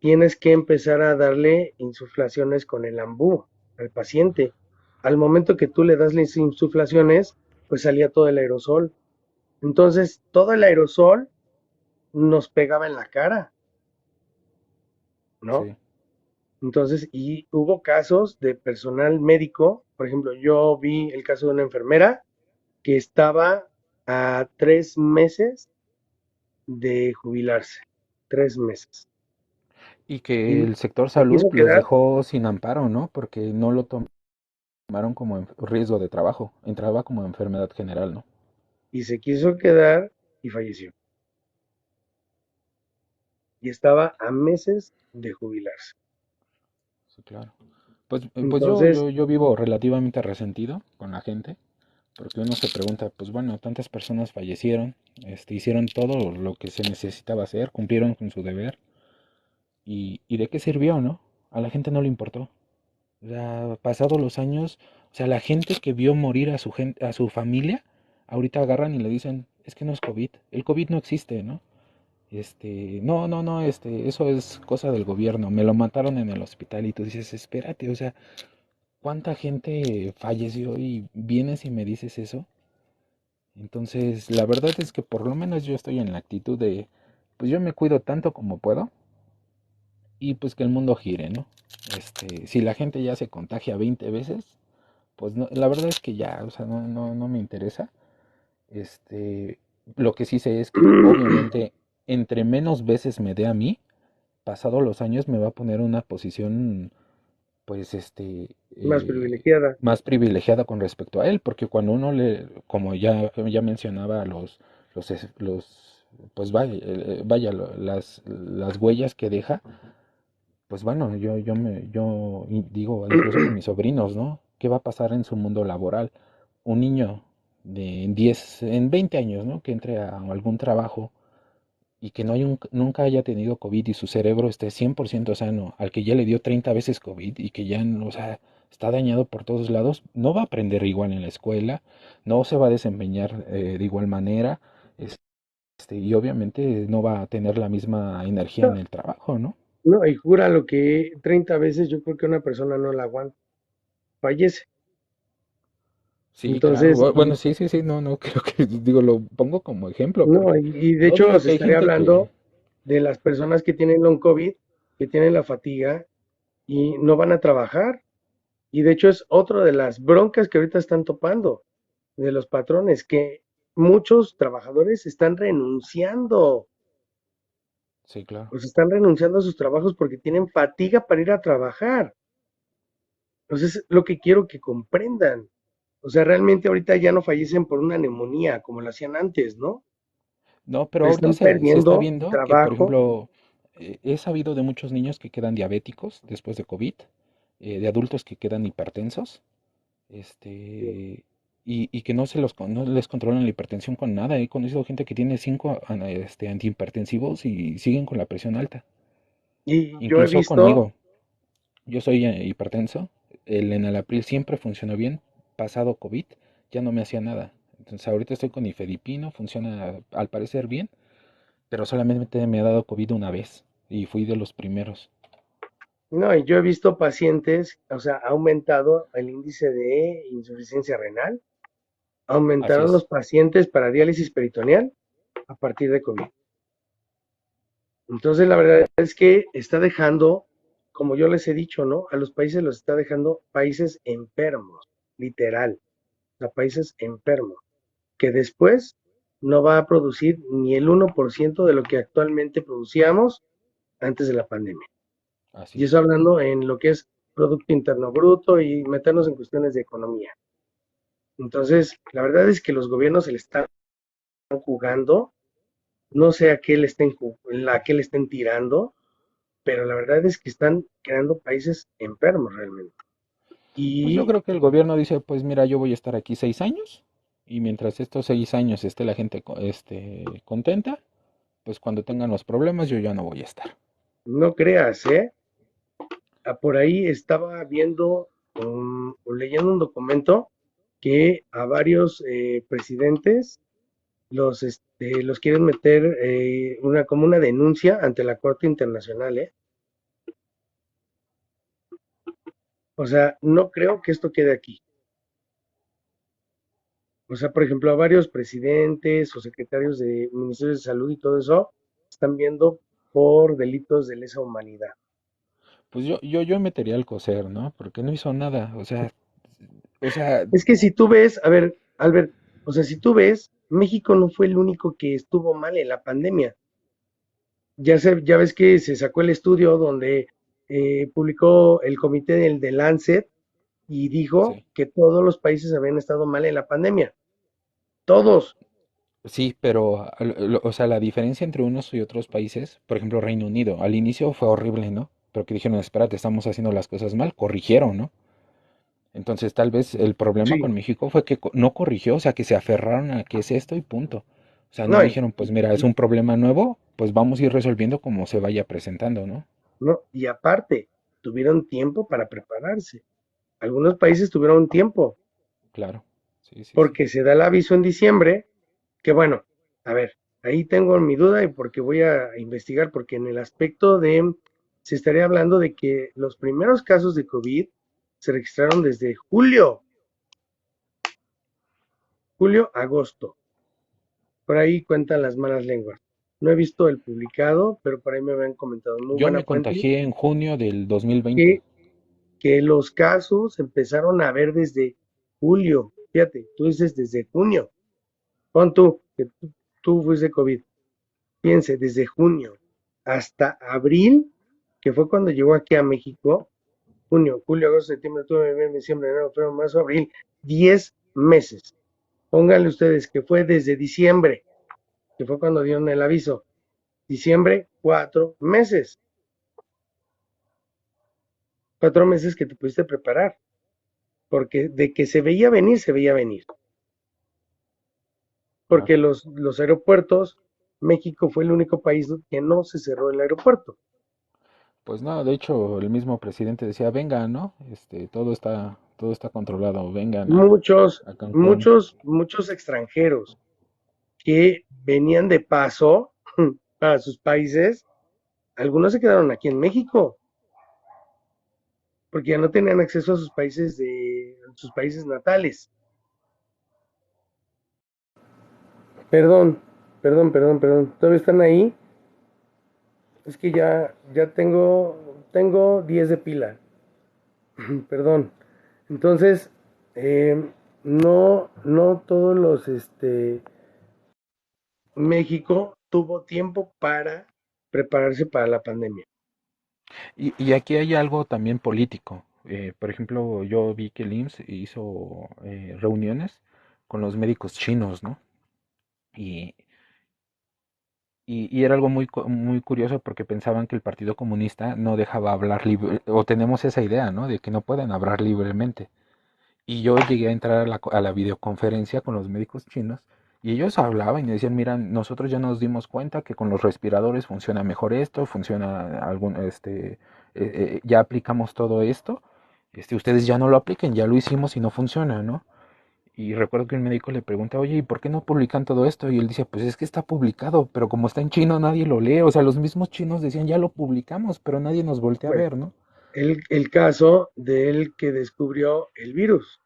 tienes que empezar a darle insuflaciones con el ambú al paciente. Al momento que tú le das las insuflaciones, pues salía todo el aerosol. Entonces, todo el aerosol nos pegaba en la cara, ¿no? sí. Entonces, y hubo casos de personal médico, por ejemplo, yo vi el caso de una enfermera que estaba a 3 meses de jubilarse, 3 meses. Y que Y el sector se salud quiso los quedar dejó sin amparo, ¿no? Porque no lo tomaron como riesgo de trabajo, entraba como enfermedad general, ¿no? y se quiso quedar y falleció. Y estaba a meses de jubilarse. Sí, claro. Pues yo, Entonces, yo, yo vivo relativamente resentido con la gente, porque uno se pregunta, pues bueno, tantas personas fallecieron, hicieron todo lo que se necesitaba hacer, cumplieron con su deber, y ¿de qué sirvió, no? A la gente no le importó. O sea, pasados los años, o sea, la gente que vio morir a su familia, ahorita agarran y le dicen, es que no es COVID, el COVID no existe, ¿no? No, no, no, eso es cosa del gobierno, me lo mataron en el hospital y tú dices, espérate, o sea, ¿cuánta gente falleció y vienes y me dices eso? Entonces, la verdad es que por lo menos yo estoy en la actitud de, pues yo me cuido tanto como puedo y pues que el mundo gire, ¿no? Si la gente ya se contagia 20 veces, pues no, la verdad es que ya, o sea, no me interesa. Este, lo que sí sé es que obviamente entre menos veces me dé a mí, pasado los años me va a poner en una posición pues Más privilegiada. más privilegiada con respecto a él, porque cuando uno le, como ya mencionaba los pues vaya, las huellas que deja, pues bueno, digo, incluso con mis sobrinos, ¿no? ¿Qué va a pasar en su mundo laboral? Un niño de en 20 años, ¿no? Que entre a algún trabajo y que nunca haya tenido COVID y su cerebro esté 100% sano, al que ya le dio 30 veces COVID y que ya, o sea, está dañado por todos lados, no va a aprender igual en la escuela, no se va a desempeñar de igual manera, y obviamente no va a tener la misma energía en No, el trabajo, ¿no? no, y jura lo que 30 veces yo creo que una persona no la aguanta, fallece. Sí, claro. Entonces, Bueno, sí, no, creo que digo, lo pongo como ejemplo, no, porque y de no hecho digo se que hay estaría gente que, hablando de las personas que tienen long COVID, que tienen la fatiga y no van a trabajar. Y de hecho es otra de las broncas que ahorita están topando de los patrones, que muchos trabajadores están renunciando, sí, claro. pues están renunciando a sus trabajos porque tienen fatiga para ir a trabajar. Entonces, lo que quiero que comprendan. O sea, realmente ahorita ya no fallecen por una neumonía como lo hacían antes, ¿no? No, pero Pero ahorita están se está perdiendo viendo que, por trabajo. ejemplo, he sabido de muchos niños que quedan diabéticos después de COVID, de adultos que quedan hipertensos, y que no les controlan la hipertensión con nada. He conocido gente que tiene cinco antihipertensivos y siguen con la presión alta. Y yo he Incluso visto, conmigo, yo soy hipertenso, el enalapril siempre funcionó bien, pasado COVID ya no me hacía nada. Entonces ahorita estoy con nifedipino, funciona al parecer bien, pero solamente me ha dado COVID una vez y fui de los primeros. no, y yo he visto pacientes, o sea, ha aumentado el índice de insuficiencia renal, Así aumentaron es, los pacientes para diálisis peritoneal a partir de COVID. Entonces, la verdad es que está dejando, como yo les he dicho, ¿no? A los países los está dejando países enfermos, literal, o sea, países enfermos, que después no va a producir ni el 1% de lo que actualmente producíamos antes de la pandemia. así Y eso es. hablando en lo que es Producto Interno Bruto y meternos en cuestiones de economía. Entonces, la verdad es que los gobiernos se le están jugando, no sé a qué le estén tirando, pero la verdad es que están creando países enfermos realmente. Pues yo Y creo que el gobierno dice, pues mira, yo voy a estar aquí 6 años y mientras estos 6 años esté la gente contenta, pues cuando tengan los problemas yo ya no voy a estar. no creas, ¿eh? Por ahí estaba viendo o leyendo un documento que a varios presidentes los quieren meter como una denuncia ante la Corte Internacional, ¿eh? O sea, no creo que esto quede aquí. O sea, por ejemplo, a varios presidentes o secretarios de ministerios de salud y todo eso están viendo por delitos de lesa humanidad. Pues yo metería al coser, ¿no? Porque no hizo nada, o sea, Es que si tú ves, a ver, Albert, o sea, si tú ves, México no fue el único que estuvo mal en la pandemia. Ya ves que se sacó el estudio donde publicó el comité del Lancet y dijo sí. que todos los países habían estado mal en la pandemia. Todos. Sí, pero, o sea, la diferencia entre unos y otros países, por ejemplo, Reino Unido, al inicio fue horrible, ¿no? Pero que dijeron, espérate, estamos haciendo las cosas mal, corrigieron, ¿no? Entonces, tal vez el problema Sí. con México fue que no corrigió, o sea, que se aferraron a que es esto y punto. O sea, no No, dijeron, pues mira, es un problema nuevo, pues vamos a ir resolviendo como se vaya presentando, ¿no? no, y aparte, tuvieron tiempo para prepararse. Algunos países tuvieron tiempo, Claro, sí. porque se da el aviso en diciembre, que bueno, a ver, ahí tengo mi duda y porque voy a investigar, porque en el aspecto de, se estaría hablando de que los primeros casos de COVID se registraron desde julio, agosto, por ahí cuentan las malas lenguas. No he visto el publicado, pero por ahí me habían comentado, muy Yo buena me fuente, contagié en junio del 2020. que, que los casos empezaron a ver desde julio. Fíjate, tú dices desde junio. Pon tú, que tú fuiste COVID. Piense, desde junio hasta abril, que fue cuando llegó aquí a México, junio, julio, agosto, septiembre, octubre, noviembre, diciembre, enero, febrero, marzo, abril, 10 meses. Pónganle ustedes que fue desde diciembre, que fue cuando dieron el aviso. Diciembre, 4 meses. 4 meses que te pudiste preparar, porque de que se veía venir, se veía venir. Porque Claro. los aeropuertos, México fue el único país que no se cerró el aeropuerto. Pues no, de hecho el mismo presidente decía, vengan, ¿no? Todo está controlado, vengan Muchos, a Cancún. muchos extranjeros que venían de paso a sus países, algunos se quedaron aquí en México, porque ya no tenían acceso a sus países natales. Perdón, perdón. ¿Todavía están ahí? Es que ya tengo 10 de pila. Perdón. Entonces, eh, no todos México tuvo tiempo para prepararse para la pandemia. Y aquí hay algo también político. Por ejemplo, yo vi que el IMSS hizo reuniones con los médicos chinos, ¿no? Y, y era algo muy curioso porque pensaban que el Partido Comunista no dejaba hablar libre, o tenemos esa idea, ¿no? De que no pueden hablar libremente. Y yo llegué a entrar a a la videoconferencia con los médicos chinos y ellos hablaban y decían, mira, nosotros ya nos dimos cuenta que con los respiradores funciona mejor esto, funciona ya aplicamos todo esto, ustedes ya no lo apliquen, ya lo hicimos y no funciona, ¿no? Y recuerdo que un médico le pregunta, oye, ¿y por qué no publican todo esto? Y él dice, pues es que está publicado, pero como está en chino nadie lo lee. O sea, los mismos chinos decían, ya lo publicamos, pero nadie nos voltea a Bueno, ver, ¿no? el caso del que descubrió el virus.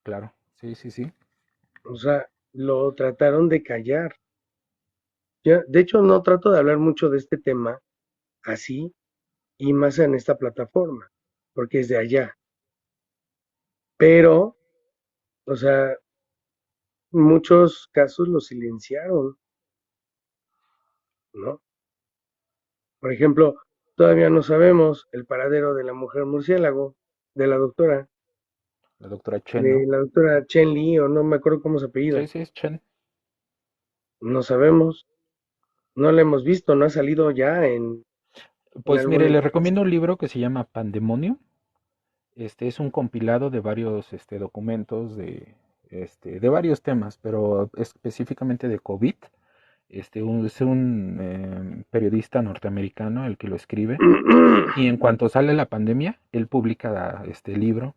Claro, sí, sí, sí. O sea, lo trataron de callar. De hecho, no trato de hablar mucho de este tema así y más en esta plataforma, porque es de allá. Pero, o sea, muchos casos lo silenciaron, ¿no? Por ejemplo, todavía no sabemos el paradero de la mujer murciélago, de La doctora Chen, de ¿no? la doctora Chen Li, o no me acuerdo cómo se Sí, apellida. sí, es Chen. No sabemos, no la hemos visto, no ha salido ya en Pues mire, alguna le instancia. recomiendo un libro que se llama Pandemonio. Este es un compilado de varios documentos de varios temas, pero específicamente de COVID. Es un periodista norteamericano el que lo escribe. Y en cuanto sale la pandemia, él publica este libro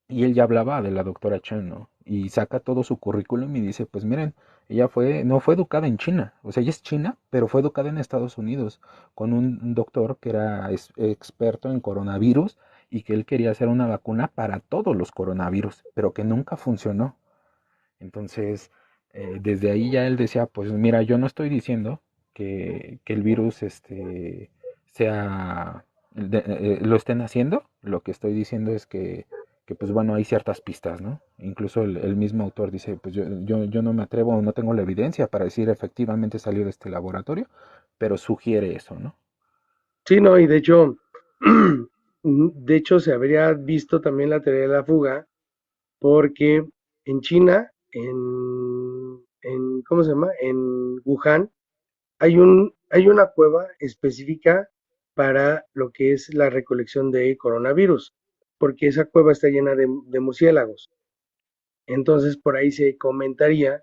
y él ya hablaba de la doctora Chen, ¿no? Y saca todo su currículum y dice, pues miren, no fue educada en China, o sea, ella es china, pero fue educada en Estados Unidos con un doctor que era experto en coronavirus y que él quería hacer una vacuna para todos los coronavirus, pero que nunca funcionó. Entonces, desde ahí ya él decía, pues mira, yo no estoy diciendo que el virus sea, lo estén haciendo, lo que estoy diciendo es que pues bueno, hay ciertas pistas, ¿no? Incluso el mismo autor dice, pues yo no me atrevo, no tengo la evidencia para decir efectivamente salió de este laboratorio, pero sugiere eso, ¿no? Sí, no, y de hecho se habría visto también la teoría de la fuga, porque en China, ¿cómo se llama? En Wuhan, hay una cueva específica para lo que es la recolección de coronavirus, porque esa cueva está llena de murciélagos. Entonces, por ahí se comentaría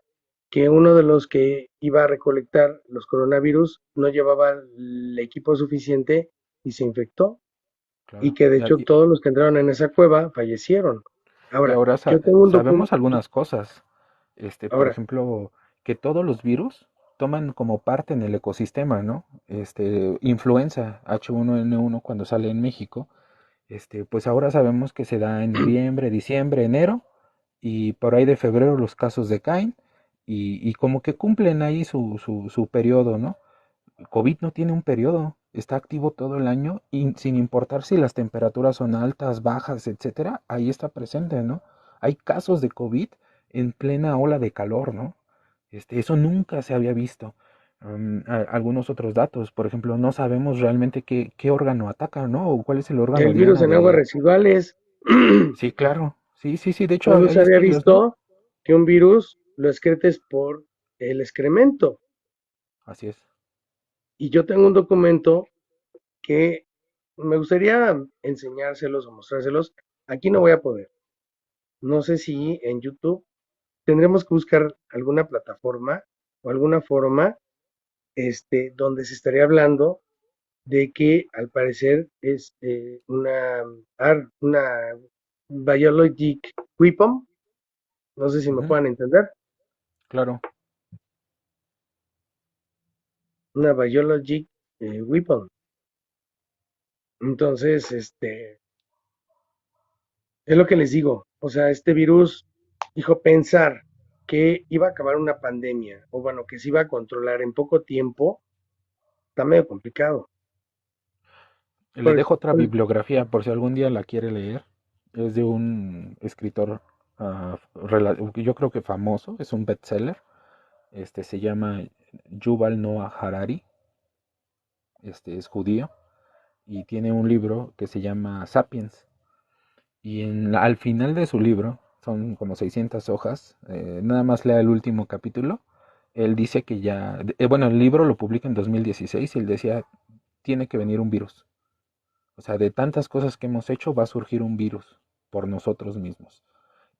que uno de los que iba a recolectar los coronavirus no llevaba el equipo suficiente y se infectó, y Claro. que de hecho todos los que entraron en esa cueva fallecieron. Y Ahora, ahora yo tengo un sabemos documento, algunas cosas. Por ahora, ejemplo, que todos los virus toman como parte en el ecosistema, ¿no? Influenza H1N1 cuando sale en México, pues ahora sabemos que se da en noviembre, diciembre, enero, y por ahí de febrero los casos decaen, y como que cumplen ahí su periodo, ¿no? El COVID no tiene un periodo, está activo todo el año y sin importar si las temperaturas son altas, bajas, etcétera, ahí está presente, ¿no? Hay casos de COVID en plena ola de calor, ¿no? Eso nunca se había visto. Algunos otros datos, por ejemplo, no sabemos realmente qué órgano ataca, ¿no? O cuál es el órgano El virus diana en aguas de... residuales. Sí, claro. Sí, sí, sí. De hecho, No se hay había estudios, ¿no? visto que un virus lo excretes por el excremento. Así es. Y yo tengo un documento que me gustaría enseñárselos o mostrárselos. Aquí no voy a poder. No sé si en YouTube tendremos que buscar alguna plataforma o alguna forma donde se estaría hablando de que al parecer es una biologic weapon, no sé si me Ujú, puedan entender, claro. una biologic weapon. Entonces, es lo que les digo, o sea, este virus dijo pensar que iba a acabar una pandemia, o bueno, que se iba a controlar en poco tiempo, está medio complicado. Le Por- dejo otra por- bibliografía por si algún día la quiere leer. Es de un escritor, yo creo que famoso, es un bestseller. Se llama Yuval Noah Harari. Es judío y tiene un libro que se llama Sapiens. Y al final de su libro, son como 600 hojas, nada más lea el último capítulo. Él dice que ya, bueno, el libro lo publica en 2016 y él decía, tiene que venir un virus. O sea, de tantas cosas que hemos hecho va a surgir un virus por nosotros mismos.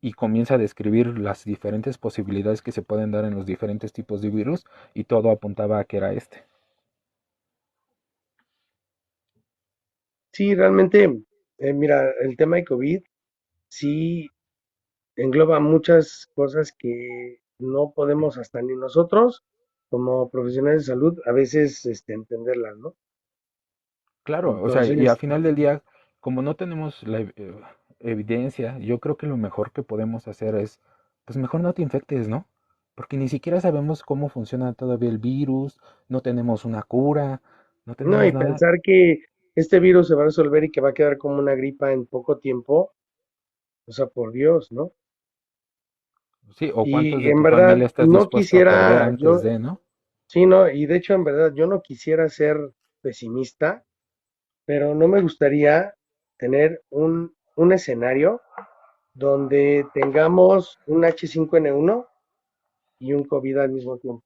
Y comienza a describir las diferentes posibilidades que se pueden dar en los diferentes tipos de virus y todo apuntaba a que era este. sí, realmente, mira, el tema de COVID sí engloba muchas cosas que no podemos hasta ni nosotros, como profesionales de salud, a veces entenderlas, ¿no? Claro, o sea, y a Entonces, final del día, como no tenemos la evidencia, yo creo que lo mejor que podemos hacer es, pues mejor no te infectes, ¿no? Porque ni siquiera sabemos cómo funciona todavía el virus, no tenemos una cura, no no, y tenemos nada. pensar que este virus se va a resolver y que va a quedar como una gripa en poco tiempo, o sea, por Dios, ¿no? Sí, o cuántos Y de en tu verdad familia estás no dispuesto a perder quisiera, antes yo, de, ¿no? sí, no, y de hecho en verdad yo no quisiera ser pesimista, pero no me gustaría tener un escenario donde tengamos un H5N1 y un COVID al mismo tiempo.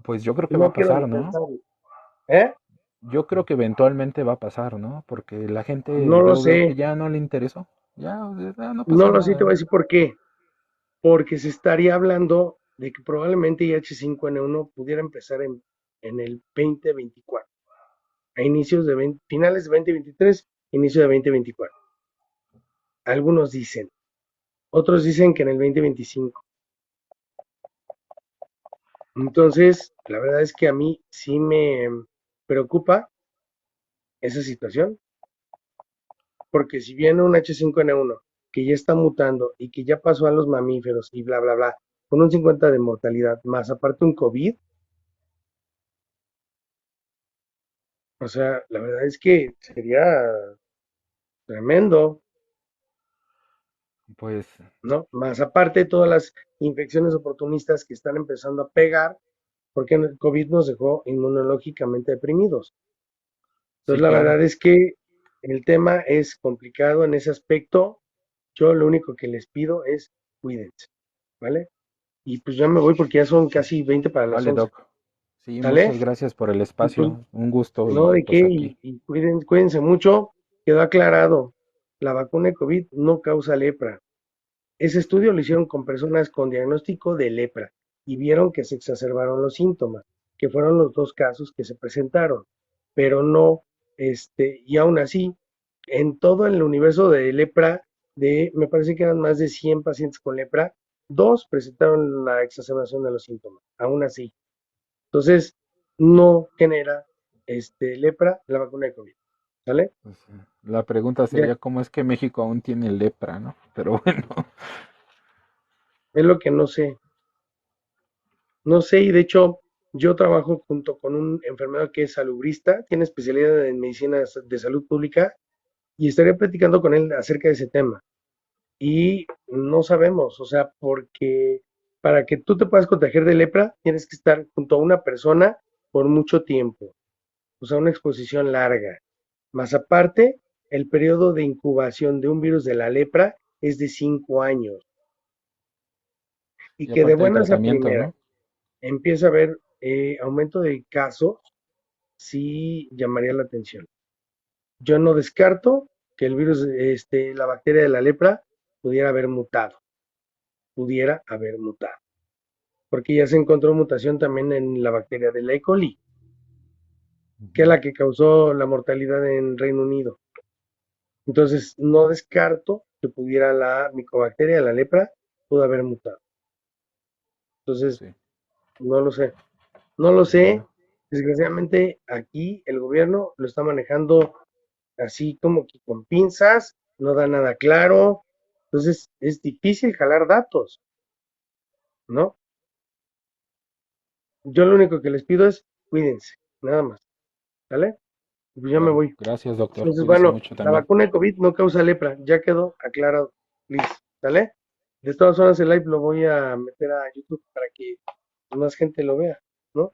Pues yo creo que va No a quiero pasar, ni ¿no? pensarlo. ¿Eh? Yo creo que eventualmente va a pasar, ¿no? Porque la No gente, lo yo veo que sé. ya no le interesó, ya, o sea, no No pasa lo sé, te nada. voy a decir por qué. Porque se estaría hablando de que probablemente H5N1 pudiera empezar en el 2024, a inicios de finales de 2023, inicio de 2024. Algunos dicen, otros dicen que en el 2025. Entonces, la verdad es que a mí sí me preocupa esa situación, porque si viene un H5N1 que ya está mutando y que ya pasó a los mamíferos y bla, bla, bla, con un 50 de mortalidad, más aparte un COVID, o sea, la verdad es que sería tremendo, Pues ¿no? Más aparte todas las infecciones oportunistas que están empezando a pegar, porque el COVID nos dejó inmunológicamente deprimidos. sí, Entonces, la claro. verdad es que el tema es complicado en ese aspecto. Yo lo único que les pido es cuídense, ¿vale? Y pues ya me voy porque ya son casi 20 para las Vale, 11. Doc. Sí, ¿Sale? muchas gracias por el Y pues, espacio. Un gusto no y de pues qué, aquí. y cuídense mucho. Quedó aclarado, la vacuna de COVID no causa lepra. Ese estudio lo hicieron con personas con diagnóstico de lepra y vieron que se exacerbaron los síntomas, que fueron los dos casos que se presentaron, pero no, y aún así, en todo el universo de lepra, me parece que eran más de 100 pacientes con lepra, dos presentaron la exacerbación de los síntomas, aún así. Entonces, no genera lepra la vacuna de COVID, ¿sale? Pues, la pregunta Ya, sería cómo es que México aún tiene lepra, ¿no? Pero bueno, Es lo que no sé. No sé, y de hecho, yo trabajo junto con un enfermero que es salubrista, tiene especialidad en medicina de salud pública, y estaría platicando con él acerca de ese tema. Y no sabemos, o sea, porque para que tú te puedas contagiar de lepra, tienes que estar junto a una persona por mucho tiempo, o sea, una exposición larga. Más aparte, el periodo de incubación de un virus de la lepra es de 5 años. Y Y que de aparte de buenas a tratamiento, primeras ¿no? empieza a haber aumento de casos, sí llamaría la atención. Yo no descarto que el virus, la bacteria de la lepra, pudiera haber mutado, pudiera haber mutado, porque ya se encontró mutación también en la bacteria de la E. coli, que es Ujú. la que causó la mortalidad en Reino Unido. Entonces, no descarto que pudiera la micobacteria de la lepra, pudo haber mutado. Entonces, Sí. no lo sé. No lo sé. Bueno, Desgraciadamente, aquí el gobierno lo está manejando así como que con pinzas, no da nada claro. Entonces, es difícil jalar datos, ¿no? Yo lo único que les pido es cuídense, nada más, ¿vale? Pues ya me claro. voy. Gracias, doctor. Entonces, Cuídese bueno, mucho la también. vacuna de COVID no causa lepra, ya quedó aclarado. Listo, ¿sale? De todas formas, el live lo voy a meter a YouTube para que más gente lo vea, ¿no?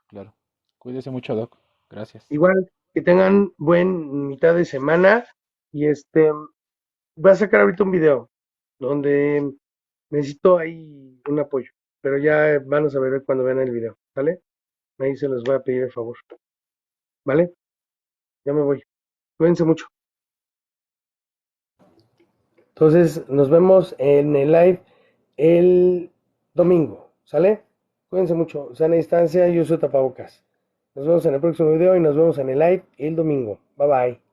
Claro. Cuídese mucho, doc. Gracias. Igual, que tengan buen mitad de semana y voy a sacar ahorita un video donde necesito ahí un apoyo, pero ya van a saber cuando vean el video, ¿vale? Ahí se los voy a pedir el favor, ¿vale? Ya me voy. Cuídense mucho. Entonces, nos vemos en el live el domingo, ¿sale? Cuídense mucho, sana distancia y uso tapabocas. Nos vemos en el próximo video y nos vemos en el live el domingo. Bye bye.